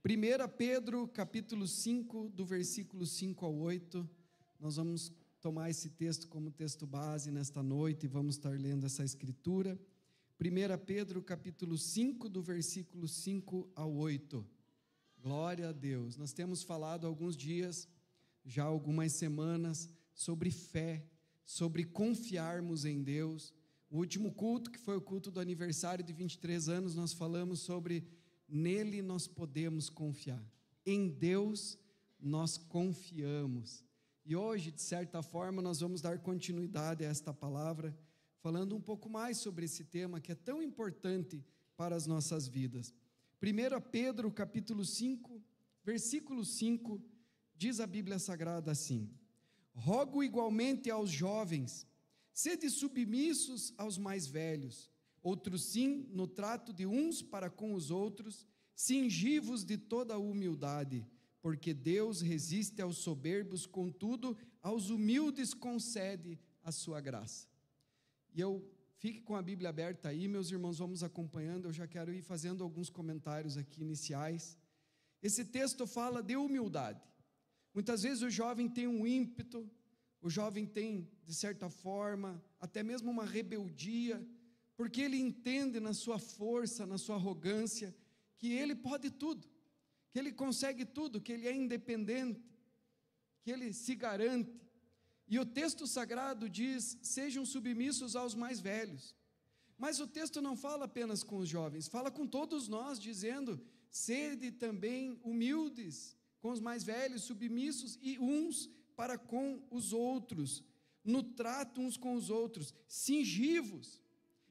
1 Pedro, capítulo 5, do versículo 5 ao 8, nós vamos tomar esse texto como texto base nesta noite e vamos estar lendo essa escritura. 1 Pedro, capítulo 5, do versículo 5 ao 8. Glória a Deus. Nós temos falado há alguns dias, já há algumas semanas, sobre fé, sobre confiarmos em Deus. O último culto, que foi o culto do aniversário de 23 anos, nós falamos sobre nele nós podemos confiar. Em Deus nós confiamos. E hoje, de certa forma, nós vamos dar continuidade a esta palavra, falando um pouco mais sobre esse tema que é tão importante para as nossas vidas. 1 Pedro, capítulo 5, versículo 5, diz a Bíblia Sagrada assim: rogo igualmente aos jovens, sede submissos aos mais velhos, outros sim, no trato de uns para com os outros, cingivos de toda a humildade, porque Deus resiste aos soberbos, contudo, aos humildes concede a sua graça. E fique com a Bíblia aberta aí, meus irmãos, vamos acompanhando, eu já quero ir fazendo alguns comentários aqui iniciais. Esse texto fala de humildade. Muitas vezes o jovem tem um ímpeto, o jovem tem, de certa forma, até mesmo uma rebeldia, porque ele entende na sua força, na sua arrogância, que ele pode tudo, que ele consegue tudo, que ele é independente, que ele se garante. E o texto sagrado diz: sejam submissos aos mais velhos. Mas o texto não fala apenas com os jovens, fala com todos nós, dizendo: sede também humildes com os mais velhos, submissos e uns para com os outros, no trato uns com os outros, cingivos.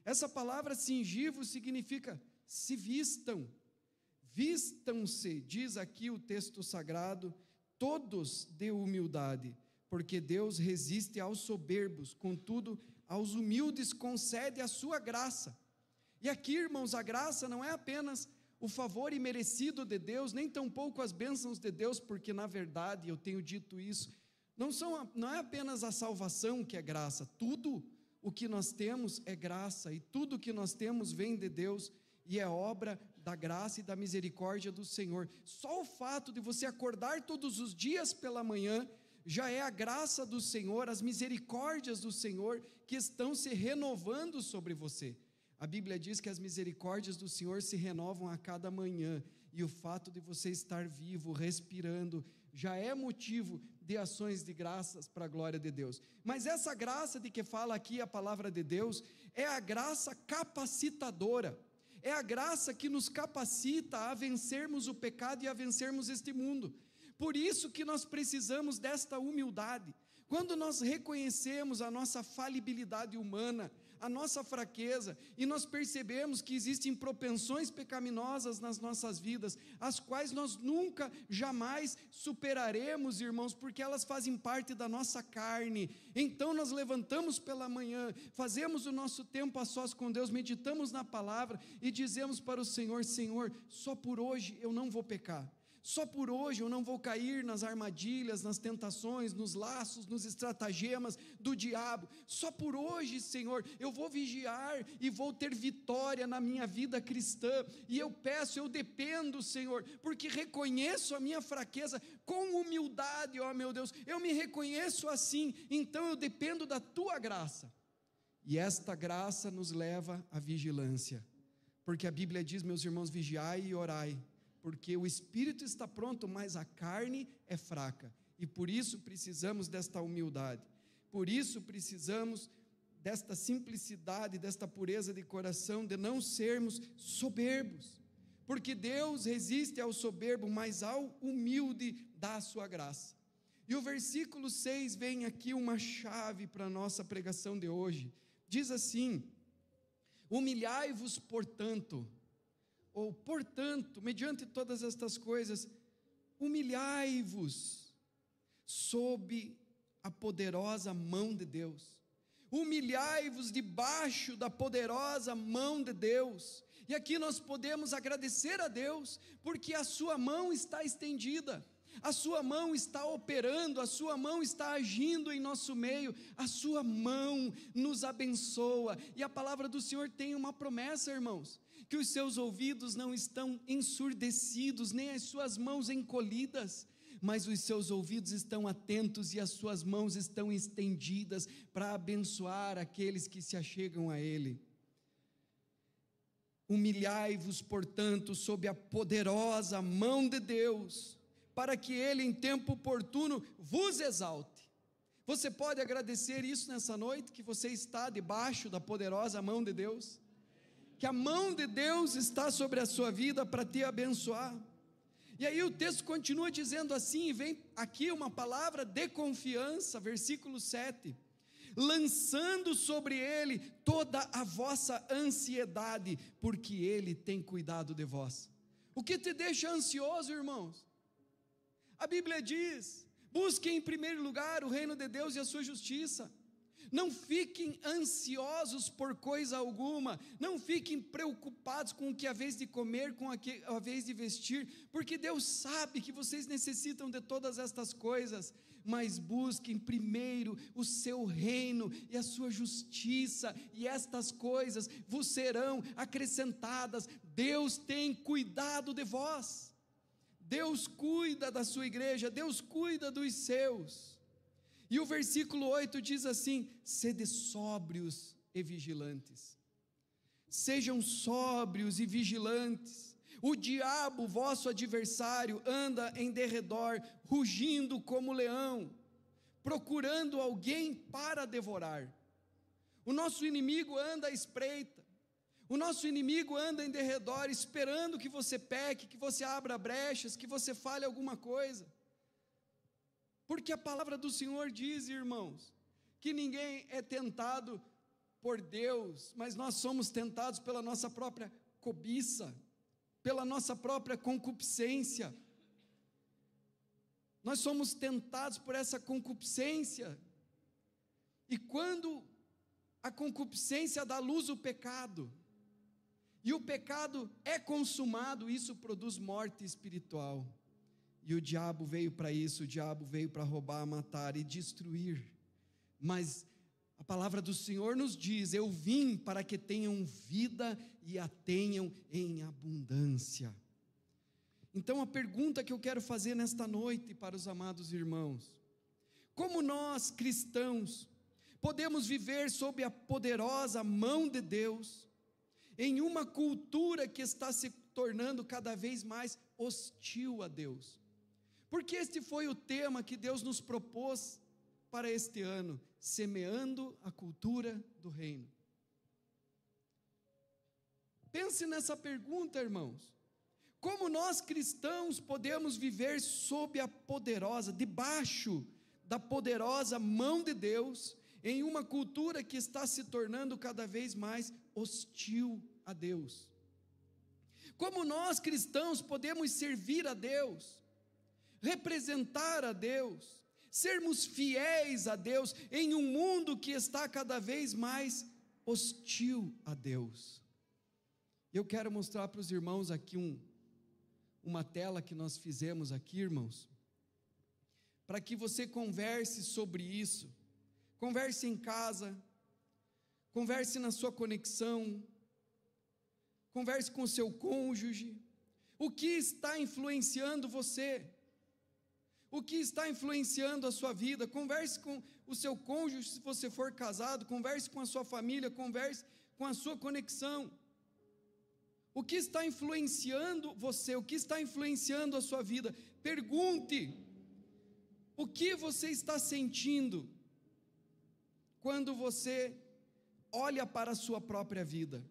Essa palavra cingivos significa se vistam, vistam-se, diz aqui o texto sagrado, todos de humildade, porque Deus resiste aos soberbos, contudo, aos humildes concede a sua graça. E aqui, irmãos, a graça não é apenas o favor imerecido de Deus, nem tampouco as bênçãos de Deus, porque na verdade, eu tenho dito isso, não é apenas a salvação que é graça, tudo o que nós temos é graça, e tudo o que nós temos vem de Deus, e é obra da graça e da misericórdia do Senhor. Só o fato de você acordar todos os dias pela manhã, já é a graça do Senhor, as misericórdias do Senhor, que estão se renovando sobre você. A Bíblia diz que as misericórdias do Senhor se renovam a cada manhã, e o fato de você estar vivo, respirando, já é motivo de ações de graças para a glória de Deus. Mas essa graça de que fala aqui a palavra de Deus, é a graça capacitadora, é a graça que nos capacita a vencermos o pecado e a vencermos este mundo. Por isso que nós precisamos desta humildade. Quando nós reconhecemos a nossa falibilidade humana, a nossa fraqueza, e nós percebemos que existem propensões pecaminosas nas nossas vidas, as quais nós nunca, jamais superaremos, irmãos, porque elas fazem parte da nossa carne. Então nós levantamos pela manhã, fazemos o nosso tempo a sós com Deus, meditamos na palavra e dizemos para o Senhor: Senhor, só por hoje eu não vou pecar. Só por hoje eu não vou cair nas armadilhas, nas tentações, nos laços, nos estratagemas do diabo. Só por hoje, Senhor, eu vou vigiar e vou ter vitória na minha vida cristã. E eu peço, eu dependo, Senhor, porque reconheço a minha fraqueza com humildade, ó meu Deus. Eu me reconheço assim, então eu dependo da Tua graça. E esta graça nos leva à vigilância. Porque a Bíblia diz, meus irmãos, vigiai e orai. Porque o espírito está pronto, mas a carne é fraca, e por isso precisamos desta humildade, por isso precisamos desta simplicidade, desta pureza de coração, de não sermos soberbos, porque Deus resiste ao soberbo, mas ao humilde dá a sua graça. E o versículo 6 vem aqui uma chave para a nossa pregação de hoje, diz assim: humilhai-vos portanto, ou portanto, mediante todas estas coisas, humilhai-vos sob a poderosa mão de Deus, humilhai-vos debaixo da poderosa mão de Deus. E aqui nós podemos agradecer a Deus, porque a sua mão está estendida, a sua mão está operando, a sua mão está agindo em nosso meio, a sua mão nos abençoa. E a palavra do Senhor tem uma promessa, irmãos, que os seus ouvidos não estão ensurdecidos, nem as suas mãos encolhidas, mas os seus ouvidos estão atentos e as suas mãos estão estendidas para abençoar aqueles que se achegam a Ele. Humilhai-vos, portanto, sob a poderosa mão de Deus, para que Ele em tempo oportuno vos exalte. Você pode agradecer isso nessa noite, que você está debaixo da poderosa mão de Deus? Que a mão de Deus está sobre a sua vida para te abençoar. E aí o texto continua dizendo assim, e vem aqui uma palavra de confiança, versículo 7, lançando sobre ele toda a vossa ansiedade, porque ele tem cuidado de vós. O que te deixa ansioso, irmãos? A Bíblia diz, busquem em primeiro lugar o reino de Deus e a sua justiça. Não fiquem ansiosos por coisa alguma, não fiquem preocupados com o que é a vez de comer, com a vez de vestir, porque Deus sabe que vocês necessitam de todas estas coisas, mas busquem primeiro o seu reino e a sua justiça, e estas coisas vos serão acrescentadas. Deus tem cuidado de vós, Deus cuida da sua igreja, Deus cuida dos seus. E o versículo 8 diz assim: sede sóbrios e vigilantes. Sejam sóbrios e vigilantes. O diabo, vosso adversário, anda em derredor, rugindo como leão, procurando alguém para devorar. O nosso inimigo anda à espreita. O nosso inimigo anda em derredor, esperando que você peque, que você abra brechas, que você fale alguma coisa. Porque a palavra do Senhor diz, irmãos, que ninguém é tentado por Deus, mas nós somos tentados pela nossa própria cobiça, pela nossa própria concupiscência. Nós somos tentados por essa concupiscência. E quando a concupiscência dá luz ao pecado, e o pecado é consumado, isso produz morte espiritual. E o diabo veio para isso, o diabo veio para roubar, matar e destruir. Mas a palavra do Senhor nos diz: eu vim para que tenham vida e a tenham em abundância. Então a pergunta que eu quero fazer nesta noite para os amados irmãos: como nós cristãos podemos viver sob a poderosa mão de Deus, em uma cultura que está se tornando cada vez mais hostil a Deus? Porque este foi o tema que Deus nos propôs para este ano, semeando a cultura do reino. Pense nessa pergunta, irmãos: como nós cristãos podemos viver sob a poderosa, debaixo da poderosa mão de Deus, em uma cultura que está se tornando cada vez mais hostil a Deus? Como nós cristãos podemos servir a Deus, representar a Deus, sermos fiéis a Deus em um mundo que está cada vez mais hostil a Deus? Eu quero mostrar para os irmãos aqui uma tela que nós fizemos aqui, irmãos, para que você converse sobre isso, converse em casa, converse na sua conexão, converse com o seu cônjuge. O que está influenciando você? O que está influenciando a sua vida? Converse com o seu cônjuge, se você for casado, converse com a sua família, converse com a sua conexão. O que está influenciando você? O que está influenciando a sua vida? Pergunte: o que você está sentindo quando você olha para a sua própria vida?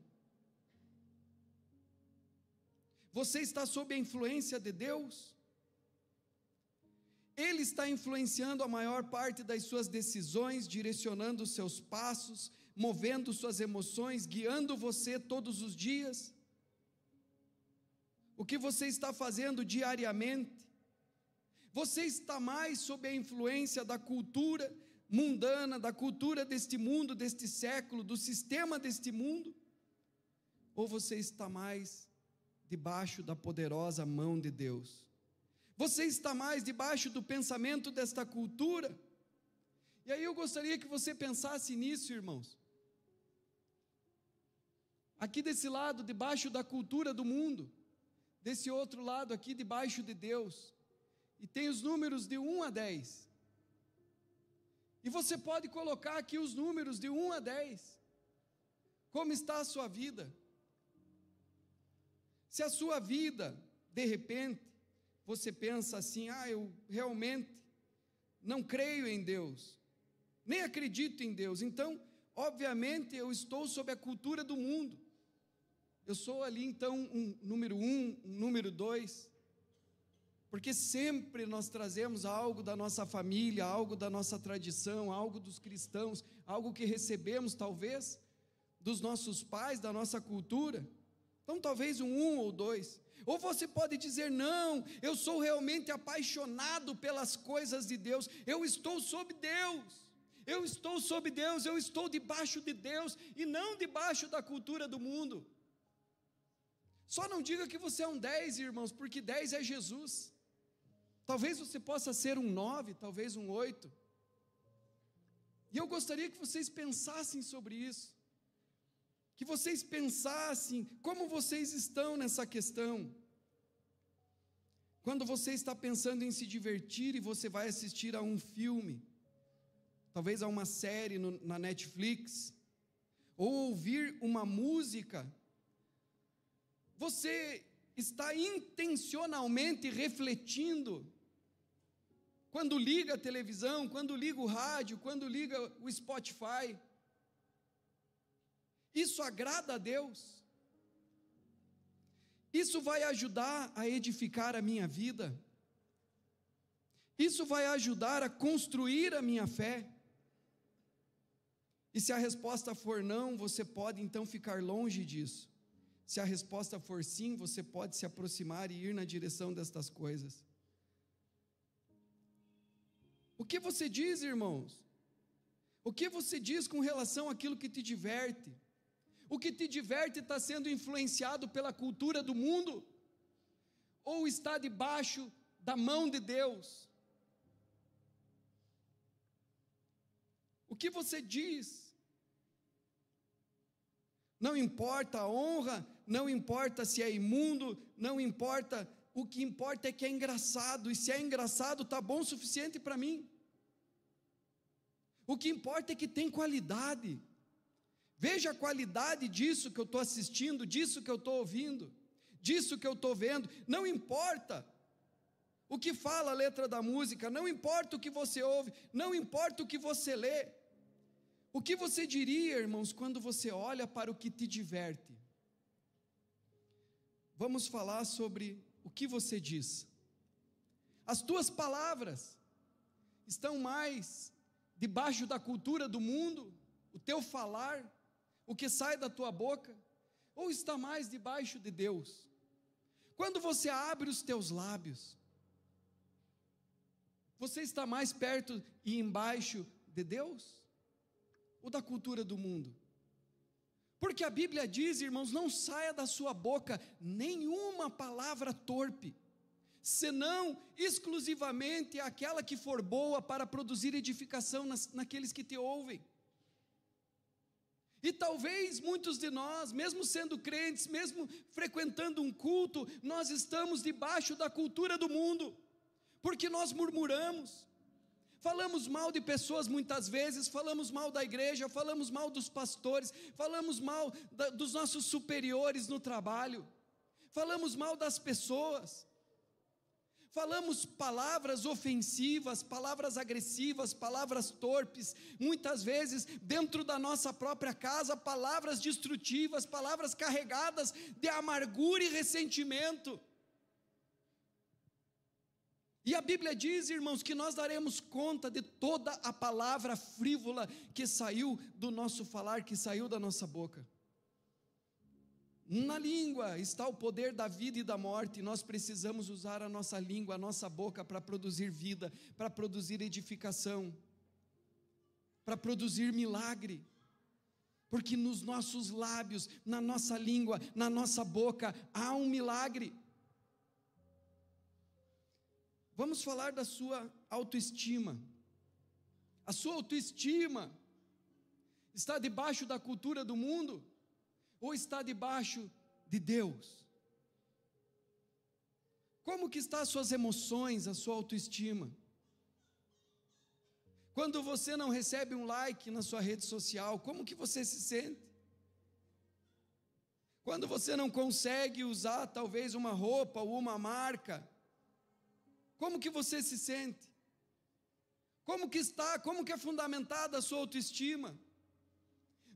Você está sob a influência de Deus? Ele está influenciando a maior parte das suas decisões, direcionando os seus passos, movendo suas emoções, guiando você todos os dias? O que você está fazendo diariamente? Você está mais sob a influência da cultura mundana, da cultura deste mundo, deste século, do sistema deste mundo? Ou você está mais debaixo da poderosa mão de Deus? Você está mais debaixo do pensamento desta cultura? E aí eu gostaria que você pensasse nisso, irmãos. Aqui desse lado, debaixo da cultura do mundo, desse outro lado aqui, debaixo de Deus, e tem os números de 1 a 10. E você pode colocar aqui os números de 1 a 10. Como está a sua vida? Se a sua vida, de repente, você pensa assim, eu realmente não creio em Deus, nem acredito em Deus, então, obviamente, eu estou sob a cultura do mundo. Eu sou ali, então, um número 1, um número 2, porque sempre nós trazemos algo da nossa família, algo da nossa tradição, algo dos cristãos, algo que recebemos, talvez, dos nossos pais, da nossa cultura. Então, talvez um 1 ou 2. Ou você pode dizer, não, eu sou realmente apaixonado pelas coisas de Deus, eu estou sob Deus, eu estou sob Deus, eu estou debaixo de Deus, e não debaixo da cultura do mundo. Só não diga que você é um 10, irmãos, porque 10 é Jesus. Talvez você possa ser um 9, talvez um 8. E eu gostaria que vocês pensassem sobre isso. Que vocês pensassem como vocês estão nessa questão. Quando você está pensando em se divertir e você vai assistir a um filme, talvez a uma série na Netflix, ou ouvir uma música, você está intencionalmente refletindo, quando liga a televisão, quando liga o rádio, quando liga o Spotify, isso agrada a Deus? Isso vai ajudar a edificar a minha vida? Isso vai ajudar a construir a minha fé? E se a resposta for não, você pode então ficar longe disso. Se a resposta for sim, você pode se aproximar e ir na direção destas coisas. O que você diz, irmãos? O que você diz com relação àquilo que te diverte? O que te diverte está sendo influenciado pela cultura do mundo? Ou está debaixo da mão de Deus? O que você diz? Não importa a honra, não importa se é imundo, não importa, o que importa é que é engraçado, e se é engraçado, está bom o suficiente para mim. O que importa é que tem qualidade. Veja a qualidade disso que eu estou assistindo, disso que eu estou ouvindo, disso que eu estou vendo. Não importa o que fala a letra da música, não importa o que você ouve, não importa o que você lê. O que você diria, irmãos, quando você olha para o que te diverte? Vamos falar sobre o que você diz. As tuas palavras estão mais debaixo da cultura do mundo, o teu falar, o que sai da tua boca, ou está mais debaixo de Deus? Quando você abre os teus lábios, você está mais perto e embaixo de Deus? Ou da cultura do mundo? Porque a Bíblia diz, irmãos, não saia da sua boca nenhuma palavra torpe, senão exclusivamente aquela que for boa para produzir edificação naqueles que te ouvem. E talvez muitos de nós, mesmo sendo crentes, mesmo frequentando um culto, nós estamos debaixo da cultura do mundo, porque nós murmuramos, falamos mal de pessoas muitas vezes, falamos mal da igreja, falamos mal dos pastores, falamos mal dos nossos superiores no trabalho, falamos mal das pessoas, falamos palavras ofensivas, palavras agressivas, palavras torpes, muitas vezes dentro da nossa própria casa, palavras destrutivas, palavras carregadas de amargura e ressentimento. E a Bíblia diz, irmãos, que nós daremos conta de toda a palavra frívola que saiu do nosso falar, que saiu da nossa boca. Na língua está o poder da vida e da morte, e nós precisamos usar a nossa língua, a nossa boca, para produzir vida, para produzir edificação, para produzir milagre, porque nos nossos lábios, na nossa língua, na nossa boca, há um milagre. Vamos falar da sua autoestima. A sua autoestima está debaixo da cultura do mundo? ou está debaixo de Deus? Como que estão as suas emoções, a sua autoestima? Quando você não recebe um like na sua rede social, como que você se sente? Quando você não consegue usar talvez uma roupa ou uma marca, como que você se sente? Como que é fundamentada a sua autoestima?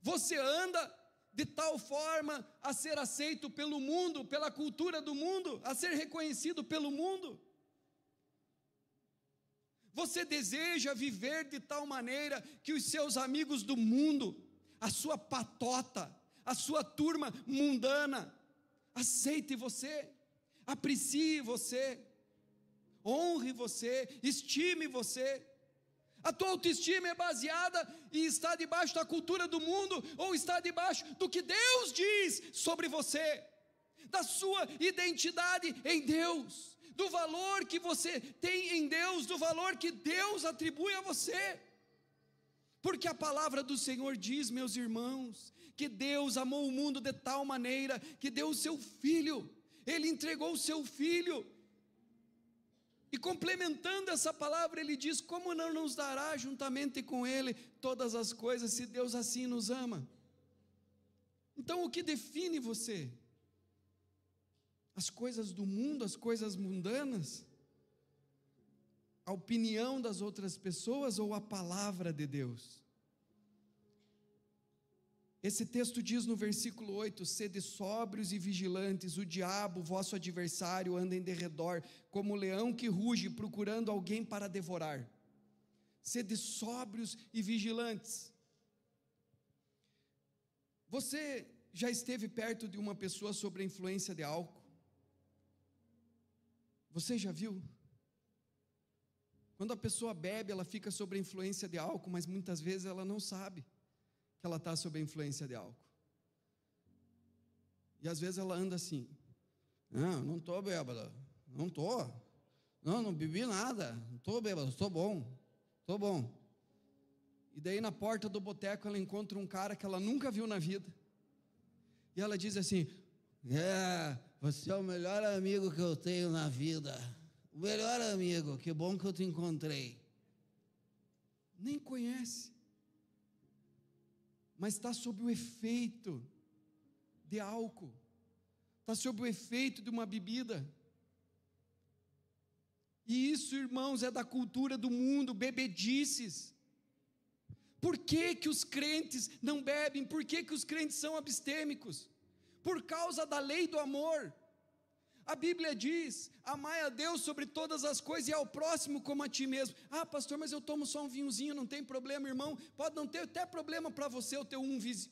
Você anda de tal forma a ser aceito pelo mundo, pela cultura do mundo, a ser reconhecido pelo mundo? Você deseja viver de tal maneira que os seus amigos do mundo, a sua patota, a sua turma mundana, aceite você, aprecie você, honre você, estime você? A tua autoestima é baseada e está debaixo da cultura do mundo, ou está debaixo do que Deus diz sobre você, da sua identidade em Deus, do valor que você tem em Deus, do valor que Deus atribui a você? Porque a palavra do Senhor diz, meus irmãos, que Deus amou o mundo de tal maneira que deu o seu Filho, Ele entregou o seu Filho. E complementando essa palavra, ele diz: como não nos dará juntamente com ele todas as coisas, se Deus assim nos ama? Então o que define você? As coisas do mundo, as coisas mundanas? A opinião das outras pessoas ou a palavra de Deus? Esse texto diz no versículo 8: sede sóbrios e vigilantes, o diabo, vosso adversário, anda em derredor, como leão que ruge, procurando alguém para devorar. Sede sóbrios e vigilantes. Você já esteve perto de uma pessoa sob a influência de álcool? Você já viu? Quando a pessoa bebe, ela fica sob a influência de álcool, mas muitas vezes ela não sabe que ela está sob a influência de álcool. E às vezes ela anda assim: não estou bêbada, não bebi nada, não estou bêbada, estou bom. E daí na porta do boteco ela encontra um cara que ela nunca viu na vida, e ela diz assim: você é o melhor amigo que eu tenho na vida, o melhor amigo, que bom que eu te encontrei. Nem conhece, mas está sob o efeito de álcool, está sob o efeito de uma bebida. E isso, irmãos, é da cultura do mundo, bebedices. Por que que os crentes não bebem? Por que que os crentes são abstêmicos? Por causa da lei do amor. A Bíblia diz: amai a Deus sobre todas as coisas e ao próximo como a ti mesmo. Pastor, mas eu tomo só um vinhozinho, não tem problema, irmão. Pode não ter até problema para você o teu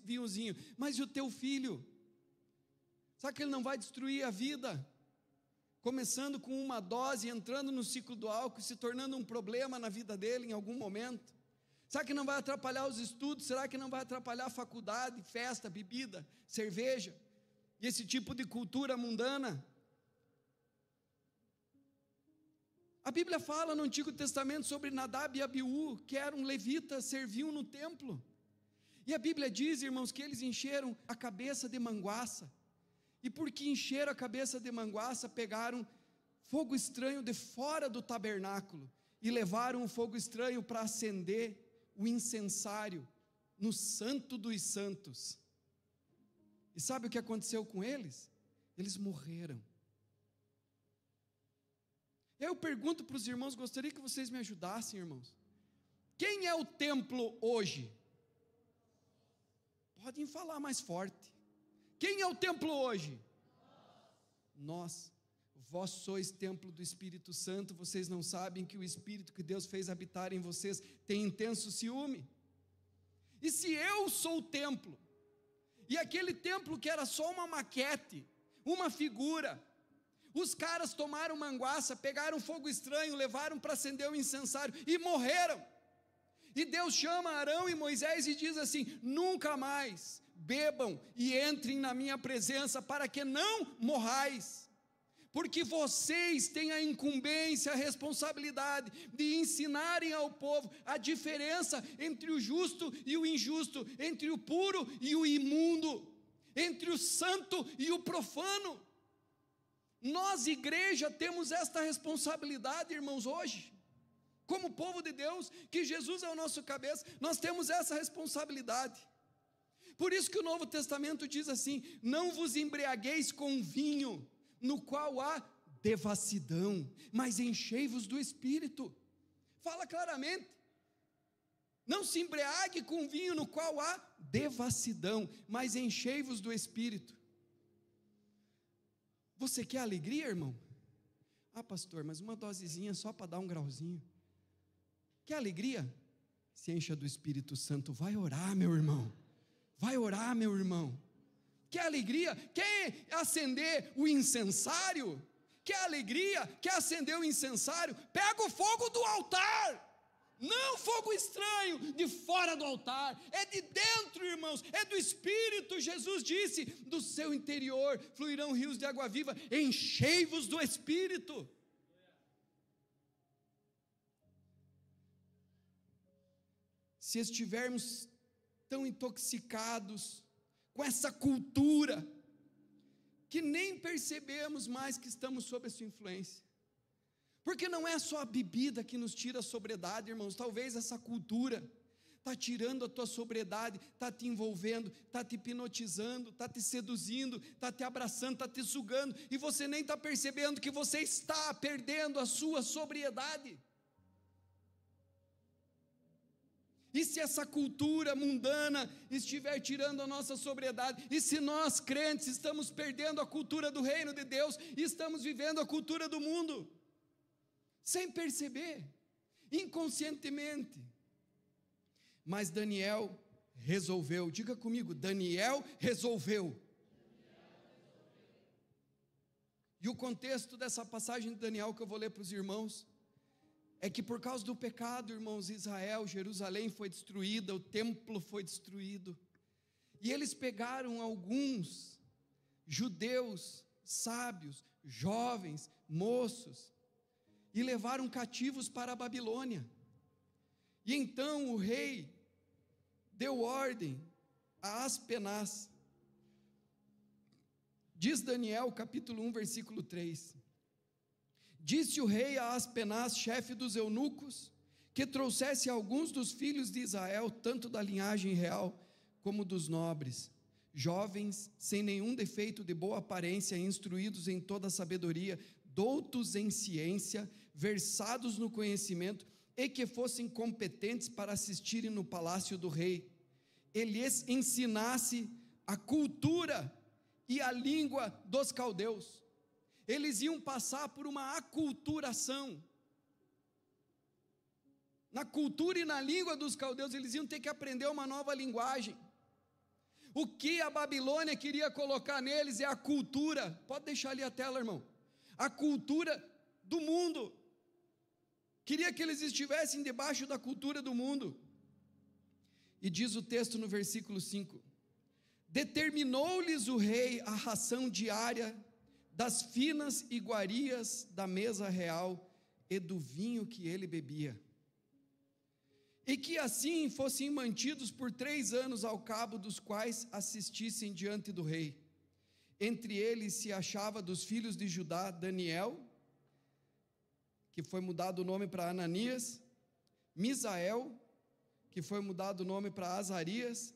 vinhozinho, mas e o teu filho? Sabe que ele não vai destruir a vida? Começando com uma dose, entrando no ciclo do álcool, se tornando um problema na vida dele em algum momento. Será que não vai atrapalhar os estudos? Será que não vai atrapalhar a faculdade, festa, bebida, cerveja? E esse tipo de cultura mundana? A Bíblia fala no Antigo Testamento sobre Nadab e Abiú, que eram levitas, serviam no templo. E a Bíblia diz, irmãos, que eles encheram a cabeça de manguaça. E porque encheram a cabeça de manguaça, pegaram fogo estranho de fora do tabernáculo e levaram o fogo estranho para acender o incensário no Santo dos Santos. E sabe o que aconteceu com eles? Eles morreram. Eu pergunto para os irmãos, gostaria que vocês me ajudassem, irmãos. Quem é o templo hoje? Podem falar mais forte. Quem é o templo hoje? Nós. Vós sois templo do Espírito Santo. Vocês não sabem que o Espírito que Deus fez habitar em vocês tem intenso ciúme? E se eu sou o templo, e aquele templo que era só uma maquete, uma figura, os caras tomaram manguaça, pegaram fogo estranho, levaram para acender o incensário e morreram. E Deus chama Arão e Moisés e diz assim: nunca mais bebam e entrem na minha presença, para que não morrais, porque vocês têm a incumbência, a responsabilidade de ensinarem ao povo a diferença entre o justo e o injusto, entre o puro e o imundo, entre o santo e o profano. Nós, igreja, temos esta responsabilidade, irmãos, hoje. Como povo de Deus, que Jesus é o nosso cabeça, nós temos essa responsabilidade. Por isso que o Novo Testamento diz assim: não vos embriagueis com vinho, no qual há devassidão, mas enchei-vos do Espírito. Fala claramente. Não se embriague com vinho no qual há devassidão, mas enchei-vos do Espírito. Você quer alegria, irmão? Ah, pastor, mas uma dosezinha só para dar um grauzinho. Quer alegria? Se encha do Espírito Santo. Vai orar, meu irmão. Vai orar, meu irmão. Quer alegria? Quer acender o incensário? Quer alegria? Quer acender o incensário? Pega o fogo do altar. Não fogo estranho de fora do altar, é de dentro, irmãos, é do Espírito. Jesus disse: do seu interior fluirão rios de água viva. Enchei-vos do Espírito. Se estivermos tão intoxicados com essa cultura, que nem percebemos mais que estamos sob a sua influência. Porque não é só a bebida que nos tira a sobriedade, irmãos. Talvez essa cultura está tirando a tua sobriedade, está te envolvendo, está te hipnotizando, está te seduzindo, está te abraçando, está te sugando, e você nem está percebendo que você está perdendo a sua sobriedade. E se essa cultura mundana estiver tirando a nossa sobriedade, e se nós crentes estamos perdendo a cultura do reino de Deus, e estamos vivendo a cultura do mundo, sem perceber, inconscientemente. Mas Daniel resolveu, diga comigo, Daniel resolveu. E o contexto dessa passagem de Daniel que eu vou ler para os irmãos, é que por causa do pecado, irmãos, Israel, Jerusalém foi destruída, o templo foi destruído, e eles pegaram alguns judeus sábios, jovens, moços, e levaram cativos para a Babilônia. E então o rei deu ordem a Aspenaz. Diz Daniel capítulo 1, versículo 3. Disse o rei a Aspenaz, chefe dos eunucos, que trouxesse alguns dos filhos de Israel, tanto da linhagem real como dos nobres, jovens, sem nenhum defeito, de boa aparência, instruídos em toda a sabedoria, doutos em ciência, versados no conhecimento, e que fossem competentes para assistirem no palácio do rei. Ele lhes ensinasse a cultura e a língua dos caldeus. Eles iam passar por uma aculturação. Na cultura e na língua dos caldeus, eles iam ter que aprender uma nova linguagem. O que a Babilônia queria colocar neles é a cultura. Pode deixar ali a tela, irmão. A cultura do mundo. Queria que eles estivessem debaixo da cultura do mundo. E diz o texto no versículo 5: determinou-lhes o rei a ração diária das finas iguarias da mesa real e do vinho que ele bebia, e que assim fossem mantidos por 3 anos, ao cabo dos quais assistissem diante do rei. Entre eles se achava dos filhos de Judá Daniel, que foi mudado o nome para Ananias, Misael, que foi mudado o nome para Azarias.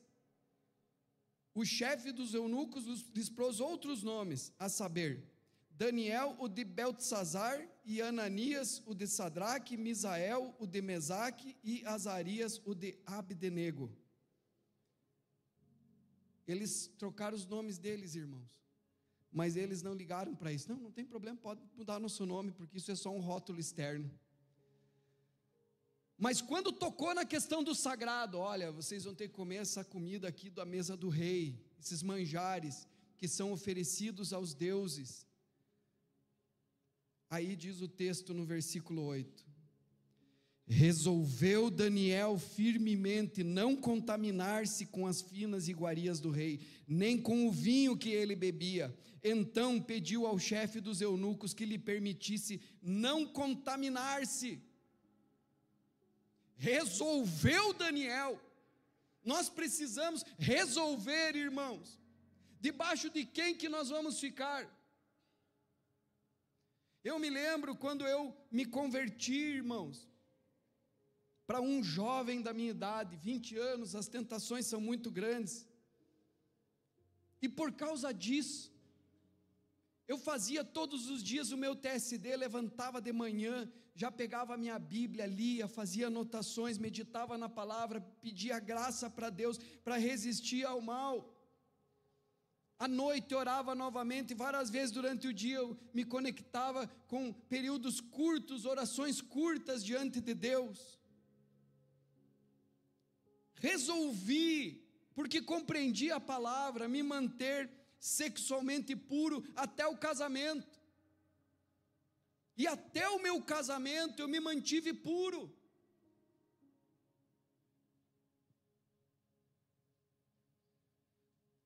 O chefe dos eunucos lhes pôs outros nomes, a saber, Daniel, o de Beltesazar, e Ananias, o de Sadraque, Misael, o de Mesaque, e Azarias, o de Abdenego. Eles trocaram os nomes deles, irmãos, mas eles não ligaram para isso. Não tem problema, pode mudar nosso nome, porque isso é só um rótulo externo. Mas quando tocou na questão do sagrado, olha, vocês vão ter que comer essa comida aqui da mesa do rei, esses manjares que são oferecidos aos deuses. Aí diz o texto no versículo 8: resolveu Daniel firmemente não contaminar-se com as finas iguarias do rei, nem com o vinho que ele bebia. Então pediu ao chefe dos eunucos que lhe permitisse não contaminar-se. Resolveu Daniel. Nós precisamos resolver, irmãos. Debaixo de quem que nós vamos ficar? Eu me lembro quando eu me converti, irmãos, para um jovem da minha idade, 20 anos, as tentações são muito grandes. E por causa disso, eu fazia todos os dias o meu TSD, levantava de manhã, já pegava a minha Bíblia, lia, fazia anotações, meditava na palavra, pedia graça para Deus, para resistir ao mal. À noite eu orava novamente, várias vezes durante o dia eu me conectava com períodos curtos, orações curtas diante de Deus. Resolvi, porque compreendi a palavra, me manter sexualmente puro até o casamento. E até o meu casamento eu me mantive puro.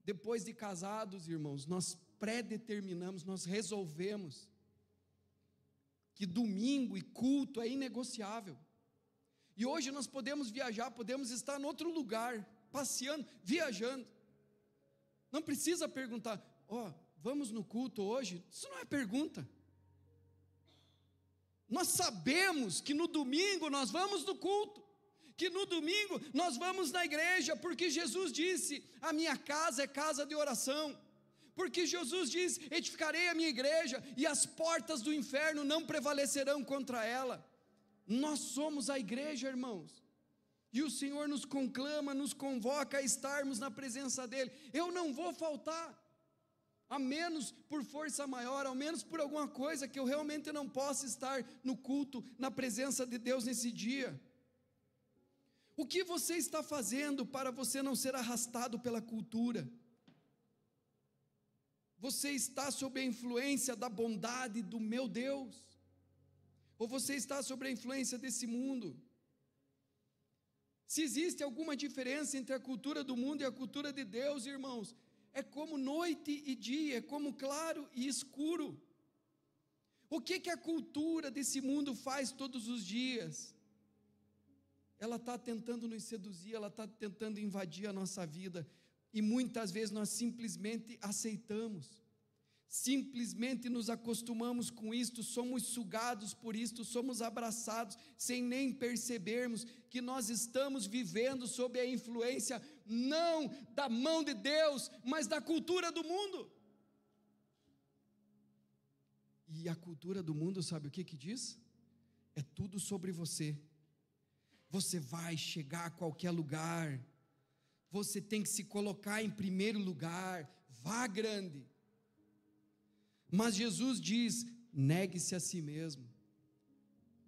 Depois de casados, irmãos, nós predeterminamos, nós resolvemos que domingo e culto é inegociável. E hoje nós podemos viajar, podemos estar em outro lugar, passeando, viajando. Não precisa perguntar, vamos no culto hoje? Isso não é pergunta. Nós sabemos que no domingo nós vamos no culto, que no domingo nós vamos na igreja, porque Jesus disse, a minha casa é casa de oração, porque Jesus diz, edificarei a minha igreja, e as portas do inferno não prevalecerão contra ela. Nós somos a igreja, irmãos, e o Senhor nos conclama, nos convoca a estarmos na presença dEle. Eu não vou faltar, a menos por força maior, ao menos por alguma coisa que eu realmente não possa estar no culto, na presença de Deus nesse dia. O que você está fazendo para você não ser arrastado pela cultura? Você está sob a influência da bondade do meu Deus? Ou você está sob a influência desse mundo? Se existe alguma diferença entre a cultura do mundo e a cultura de Deus, irmãos, é como noite e dia, é como claro e escuro. O que a cultura desse mundo faz todos os dias? Ela está tentando nos seduzir, ela está tentando invadir a nossa vida, e muitas vezes nós simplesmente aceitamos, simplesmente nos acostumamos com isto, somos sugados por isto, somos abraçados, sem nem percebermos que nós estamos vivendo sob a influência, não da mão de Deus, mas da cultura do mundo. E a cultura do mundo, sabe o que diz? É tudo sobre você. Você vai chegar a qualquer lugar, você tem que se colocar em primeiro lugar, vá grande. Mas Jesus diz, negue-se a si mesmo,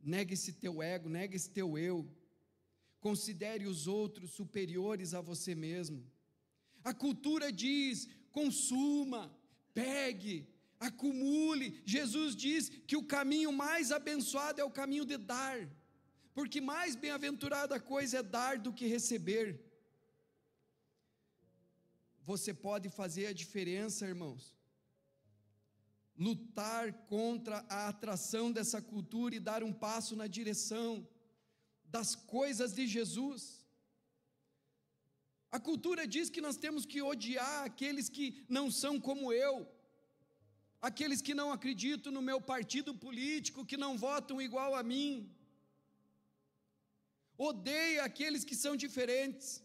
negue-se teu ego, negue-se teu eu, considere os outros superiores a você mesmo. A cultura diz, consuma, pegue, acumule. Jesus diz que o caminho mais abençoado é o caminho de dar, porque mais bem-aventurada coisa é dar do que receber. Você pode fazer a diferença, irmãos, lutar contra a atração dessa cultura e dar um passo na direção das coisas de Jesus. A cultura diz que nós temos que odiar aqueles que não são como eu, aqueles que não acreditam no meu partido político, que não votam igual a mim. Odeie aqueles que são diferentes.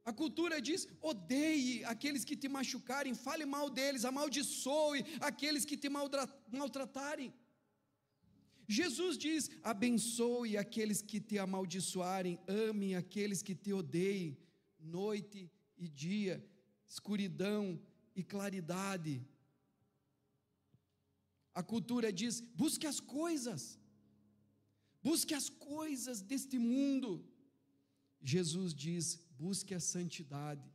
A cultura diz, odeie aqueles que te machucarem, fale mal deles, amaldiçoe aqueles que te maltratarem. Jesus diz, abençoe aqueles que te amaldiçoarem, ame aqueles que te odeiem, noite e dia, escuridão e claridade. A cultura diz, busque as coisas deste mundo. Jesus diz, busque a santidade,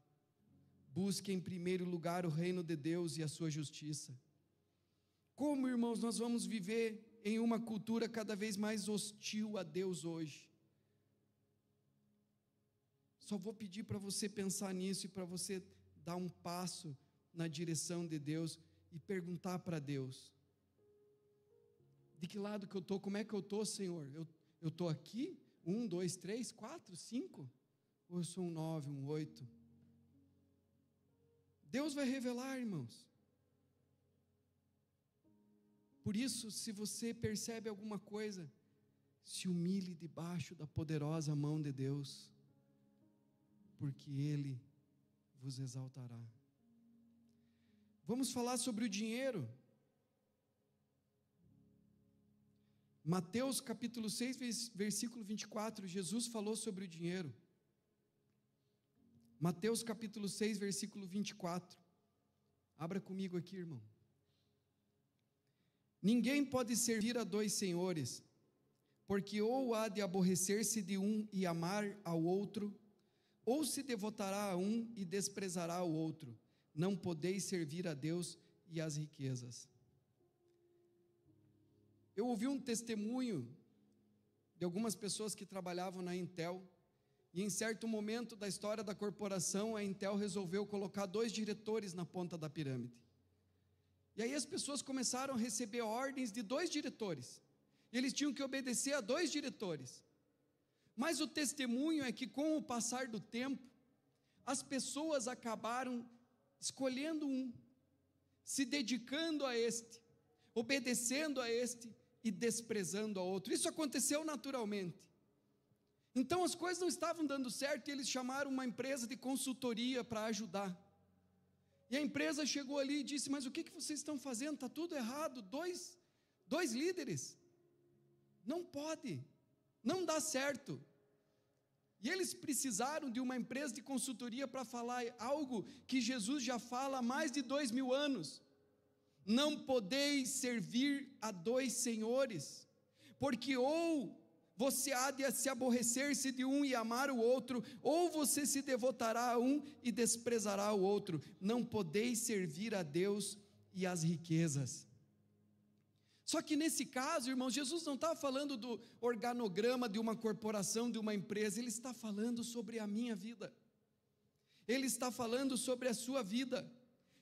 busque em primeiro lugar o reino de Deus e a sua justiça. Como, irmãos, nós vamos viver em uma cultura cada vez mais hostil a Deus hoje? Só vou pedir para você pensar nisso e para você dar um passo na direção de Deus e perguntar para Deus, de que lado que eu estou, como é que eu estou, Senhor? Eu estou aqui? 1, 2, 3, 4, 5? Ou eu sou um 9, um 8? Deus vai revelar, irmãos. Por isso, se você percebe alguma coisa, se humilhe debaixo da poderosa mão de Deus, porque Ele vos exaltará. Vamos falar sobre o dinheiro. Mateus capítulo 6, versículo 24, Jesus falou sobre o dinheiro. Mateus capítulo 6, versículo 24. Abra comigo aqui, irmão. Ninguém pode servir a dois senhores, porque ou há de aborrecer-se de um e amar ao outro, ou se devotará a um e desprezará o outro. Não podeis servir a Deus e às riquezas. Eu ouvi um testemunho de algumas pessoas que trabalhavam na Intel, e em certo momento da história da corporação, a Intel resolveu colocar 2 diretores na ponta da pirâmide. E aí as pessoas começaram a receber ordens de 2 diretores, e eles tinham que obedecer a 2 diretores. Mas o testemunho é que com o passar do tempo, as pessoas acabaram escolhendo um, se dedicando a este, obedecendo a este e desprezando a outro. Isso aconteceu naturalmente. Então as coisas não estavam dando certo e eles chamaram uma empresa de consultoria para ajudar. E a empresa chegou ali e disse: mas o que vocês estão fazendo? Está tudo errado, dois líderes, não pode, não dá certo. E eles precisaram de uma empresa de consultoria para falar algo que Jesus já fala há mais de 2000 anos. Não podeis servir a 2 senhores, porque ou você há de se aborrecer-se de um e amar o outro, ou você se devotará a um e desprezará o outro. Não podeis servir a Deus e às riquezas. Só que nesse caso, irmãos, Jesus não está falando do organograma de uma corporação, de uma empresa, Ele está falando sobre a minha vida, Ele está falando sobre a sua vida,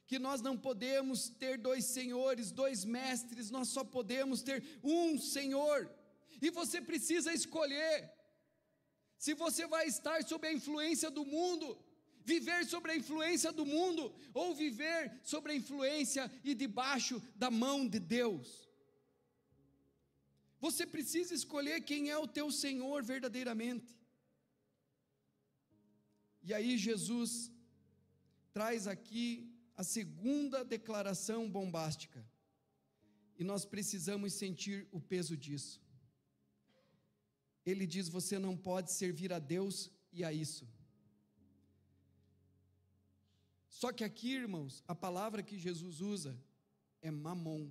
que nós não podemos ter 2 senhores, 2 mestres, nós só podemos ter um Senhor, e você precisa escolher, se você vai estar sob a influência do mundo, viver sobre a influência do mundo, ou viver sobre a influência e debaixo da mão de Deus. Você precisa escolher quem é o teu Senhor verdadeiramente. E aí Jesus traz aqui a segunda declaração bombástica, e nós precisamos sentir o peso disso. Ele diz: você não pode servir a Deus e a isso. Só que aqui, irmãos, a palavra que Jesus usa é mamon.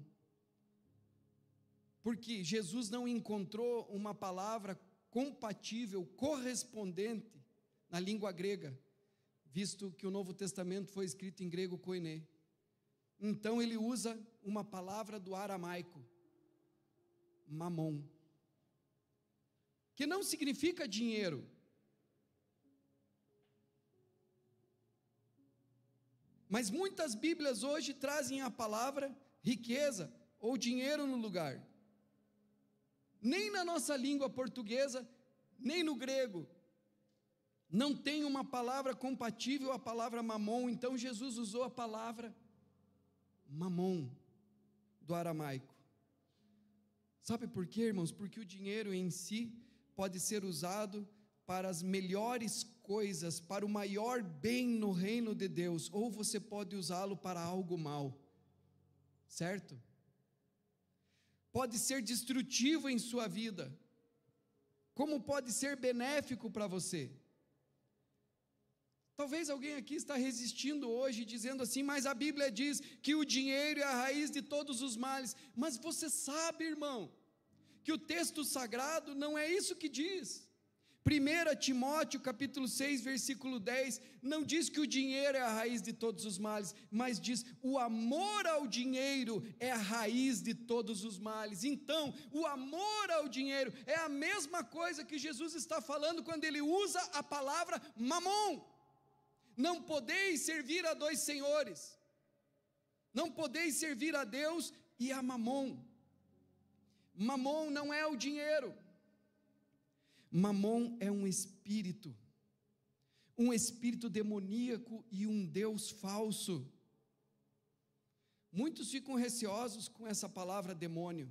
Porque Jesus não encontrou uma palavra compatível, correspondente na língua grega, visto que o Novo Testamento foi escrito em grego koiné. Então ele usa uma palavra do aramaico, mamon, que não significa dinheiro. Mas muitas Bíblias hoje trazem a palavra riqueza ou dinheiro no lugar. Nem na nossa língua portuguesa, nem no grego, não tem uma palavra compatível à palavra mamon. Então Jesus usou a palavra mamon, do aramaico. Sabe por quê, irmãos? Porque o dinheiro em si pode ser usado para as melhores coisas, para o maior bem no reino de Deus, ou você pode usá-lo para algo mal, certo? Pode ser destrutivo em sua vida, como pode ser benéfico para você. Talvez alguém aqui está resistindo hoje, dizendo assim: mas a Bíblia diz que o dinheiro é a raiz de todos os males. Mas você sabe, irmão, que o texto sagrado não é isso que diz. 1 Timóteo capítulo 6, versículo 10, não diz que o dinheiro é a raiz de todos os males, mas diz: o amor ao dinheiro é a raiz de todos os males. Então, o amor ao dinheiro é a mesma coisa que Jesus está falando quando ele usa a palavra mamon. Não podeis servir a 2 senhores, não podeis servir a Deus e a mamon. Mamon não é o dinheiro. Mamon é um espírito demoníaco e um Deus falso. Muitos ficam receosos com essa palavra demônio,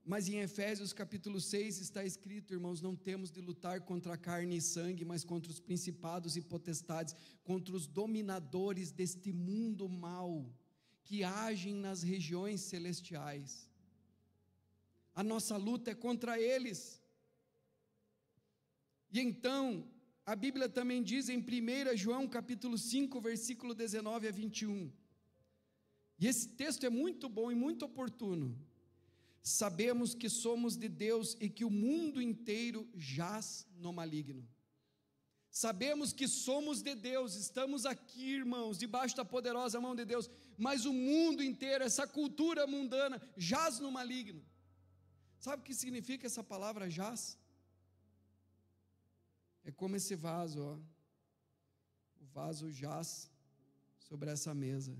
mas em Efésios capítulo 6 está escrito, irmãos, não temos de lutar contra carne e sangue, mas contra os principados e potestades, contra os dominadores deste mundo mau, que agem nas regiões celestiais. A nossa luta é contra eles. E então, a Bíblia também diz em 1 João capítulo 5, versículo 19 a 21, e esse texto é muito bom e muito oportuno. Sabemos que somos de Deus e que o mundo inteiro jaz no maligno. Sabemos que somos de Deus, estamos aqui, irmãos, debaixo da poderosa mão de Deus, mas o mundo inteiro, essa cultura mundana, jaz no maligno. Sabe o que significa essa palavra jaz? É como esse vaso, ó. O vaso jaz sobre essa mesa.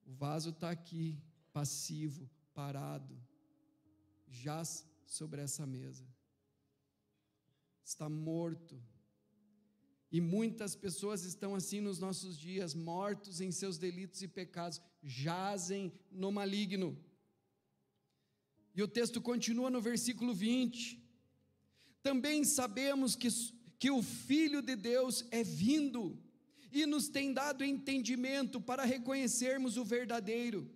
O vaso está aqui, passivo, parado, jaz sobre essa mesa, está morto, e muitas pessoas estão assim nos nossos dias, mortos em seus delitos e pecados, jazem no maligno. E o texto continua no versículo 20, também sabemos que o Filho de Deus é vindo, e nos tem dado entendimento para reconhecermos o verdadeiro,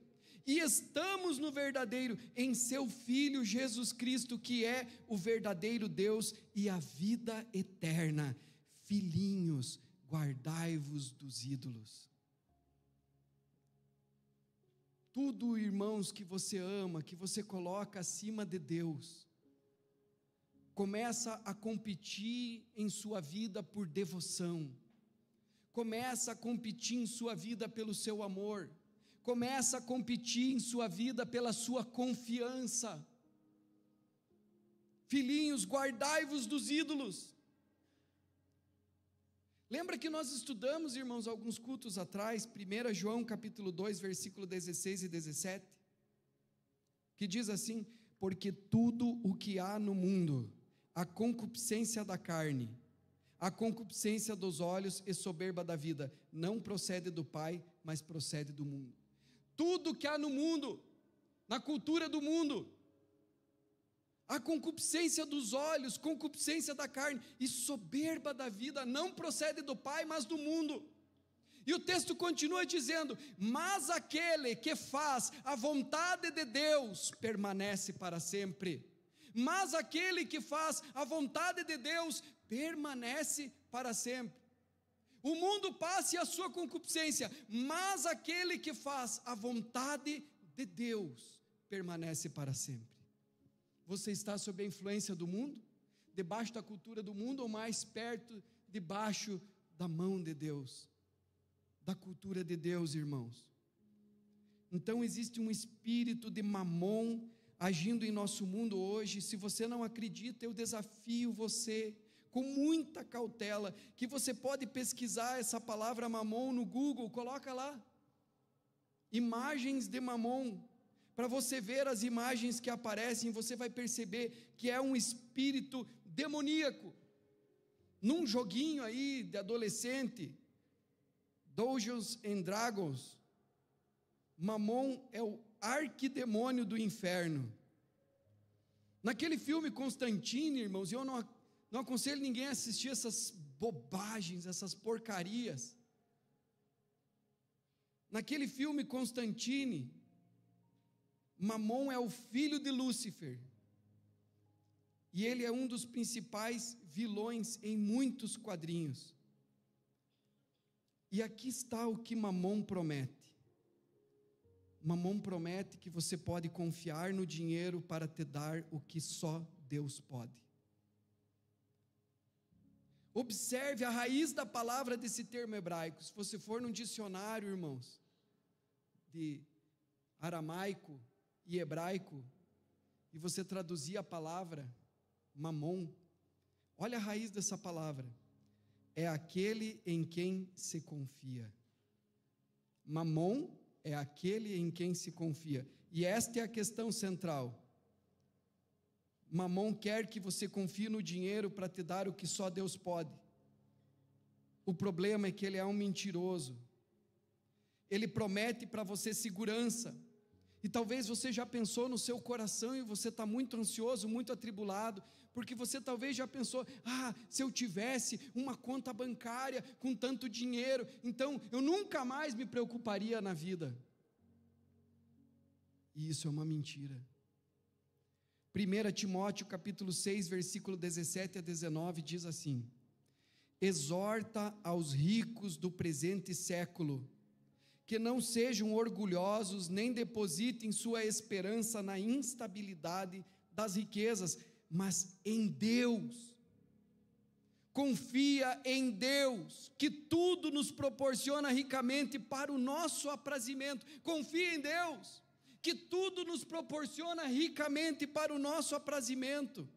e estamos no verdadeiro, em seu Filho Jesus Cristo, que é o verdadeiro Deus e a vida eterna. Filhinhos, guardai-vos dos ídolos. Tudo, irmãos, que você ama, que você coloca acima de Deus, começa a competir em sua vida por devoção, começa a competir em sua vida pelo seu amor, começa a competir em sua vida pela sua confiança. Filhinhos, guardai-vos dos ídolos. Lembra que nós estudamos, irmãos, alguns cultos atrás, 1 João capítulo 2, versículo 16 e 17, que diz assim, porque tudo o que há no mundo, a concupiscência da carne, a concupiscência dos olhos e soberba da vida, não procede do Pai, mas procede do mundo. Tudo que há no mundo, na cultura do mundo, a concupiscência dos olhos, concupiscência da carne e soberba da vida, não procede do Pai, mas do mundo. E o texto continua dizendo, mas aquele que faz a vontade de Deus, permanece para sempre. Mas aquele que faz a vontade de Deus, permanece para sempre. O mundo passa e a sua concupiscência, mas aquele que faz a vontade de Deus, permanece para sempre. Você está sob a influência do mundo? Debaixo da cultura do mundo ou mais perto, debaixo da mão de Deus? Da cultura de Deus, irmãos. Então existe um espírito de Mamon agindo em nosso mundo hoje. Se você não acredita, eu desafio você, com muita cautela, que você pode pesquisar essa palavra Mamon no Google, coloca lá, imagens de Mamon, para você ver as imagens que aparecem, você vai perceber que é um espírito demoníaco, num joguinho aí de adolescente, Dungeons and Dragons, Mamon é o arquidemônio do inferno. Naquele filme Constantine, irmãos, eu não aconselho ninguém a assistir essas bobagens, essas porcarias. Naquele filme Constantine, Mamon é o filho de Lúcifer, e ele é um dos principais vilões em muitos quadrinhos. E aqui está o que Mamon promete. Mamon promete que você pode confiar no dinheiro para te dar o que só Deus pode. Observe a raiz da palavra desse termo hebraico. Se você for num dicionário, irmãos, de aramaico e hebraico, e você traduzir a palavra Mamon, olha a raiz dessa palavra, é aquele em quem se confia. Mamon é aquele em quem se confia, e esta é a questão central. Mamon quer que você confie no dinheiro para te dar o que só Deus pode. O problema é que ele é um mentiroso. Ele promete para você segurança. E talvez você já pensou no seu coração e você está muito ansioso, muito atribulado, porque você talvez já pensou, se eu tivesse uma conta bancária com tanto dinheiro, então eu nunca mais me preocuparia na vida. E isso é uma mentira. 1 Timóteo capítulo 6, versículo 17 a 19 diz assim: exorta aos ricos do presente século, que não sejam orgulhosos, nem depositem sua esperança na instabilidade das riquezas, mas em Deus. Confia em Deus, que tudo nos proporciona ricamente para o nosso aprazimento. Confia em Deus, que tudo nos proporciona ricamente para o nosso aprazimento.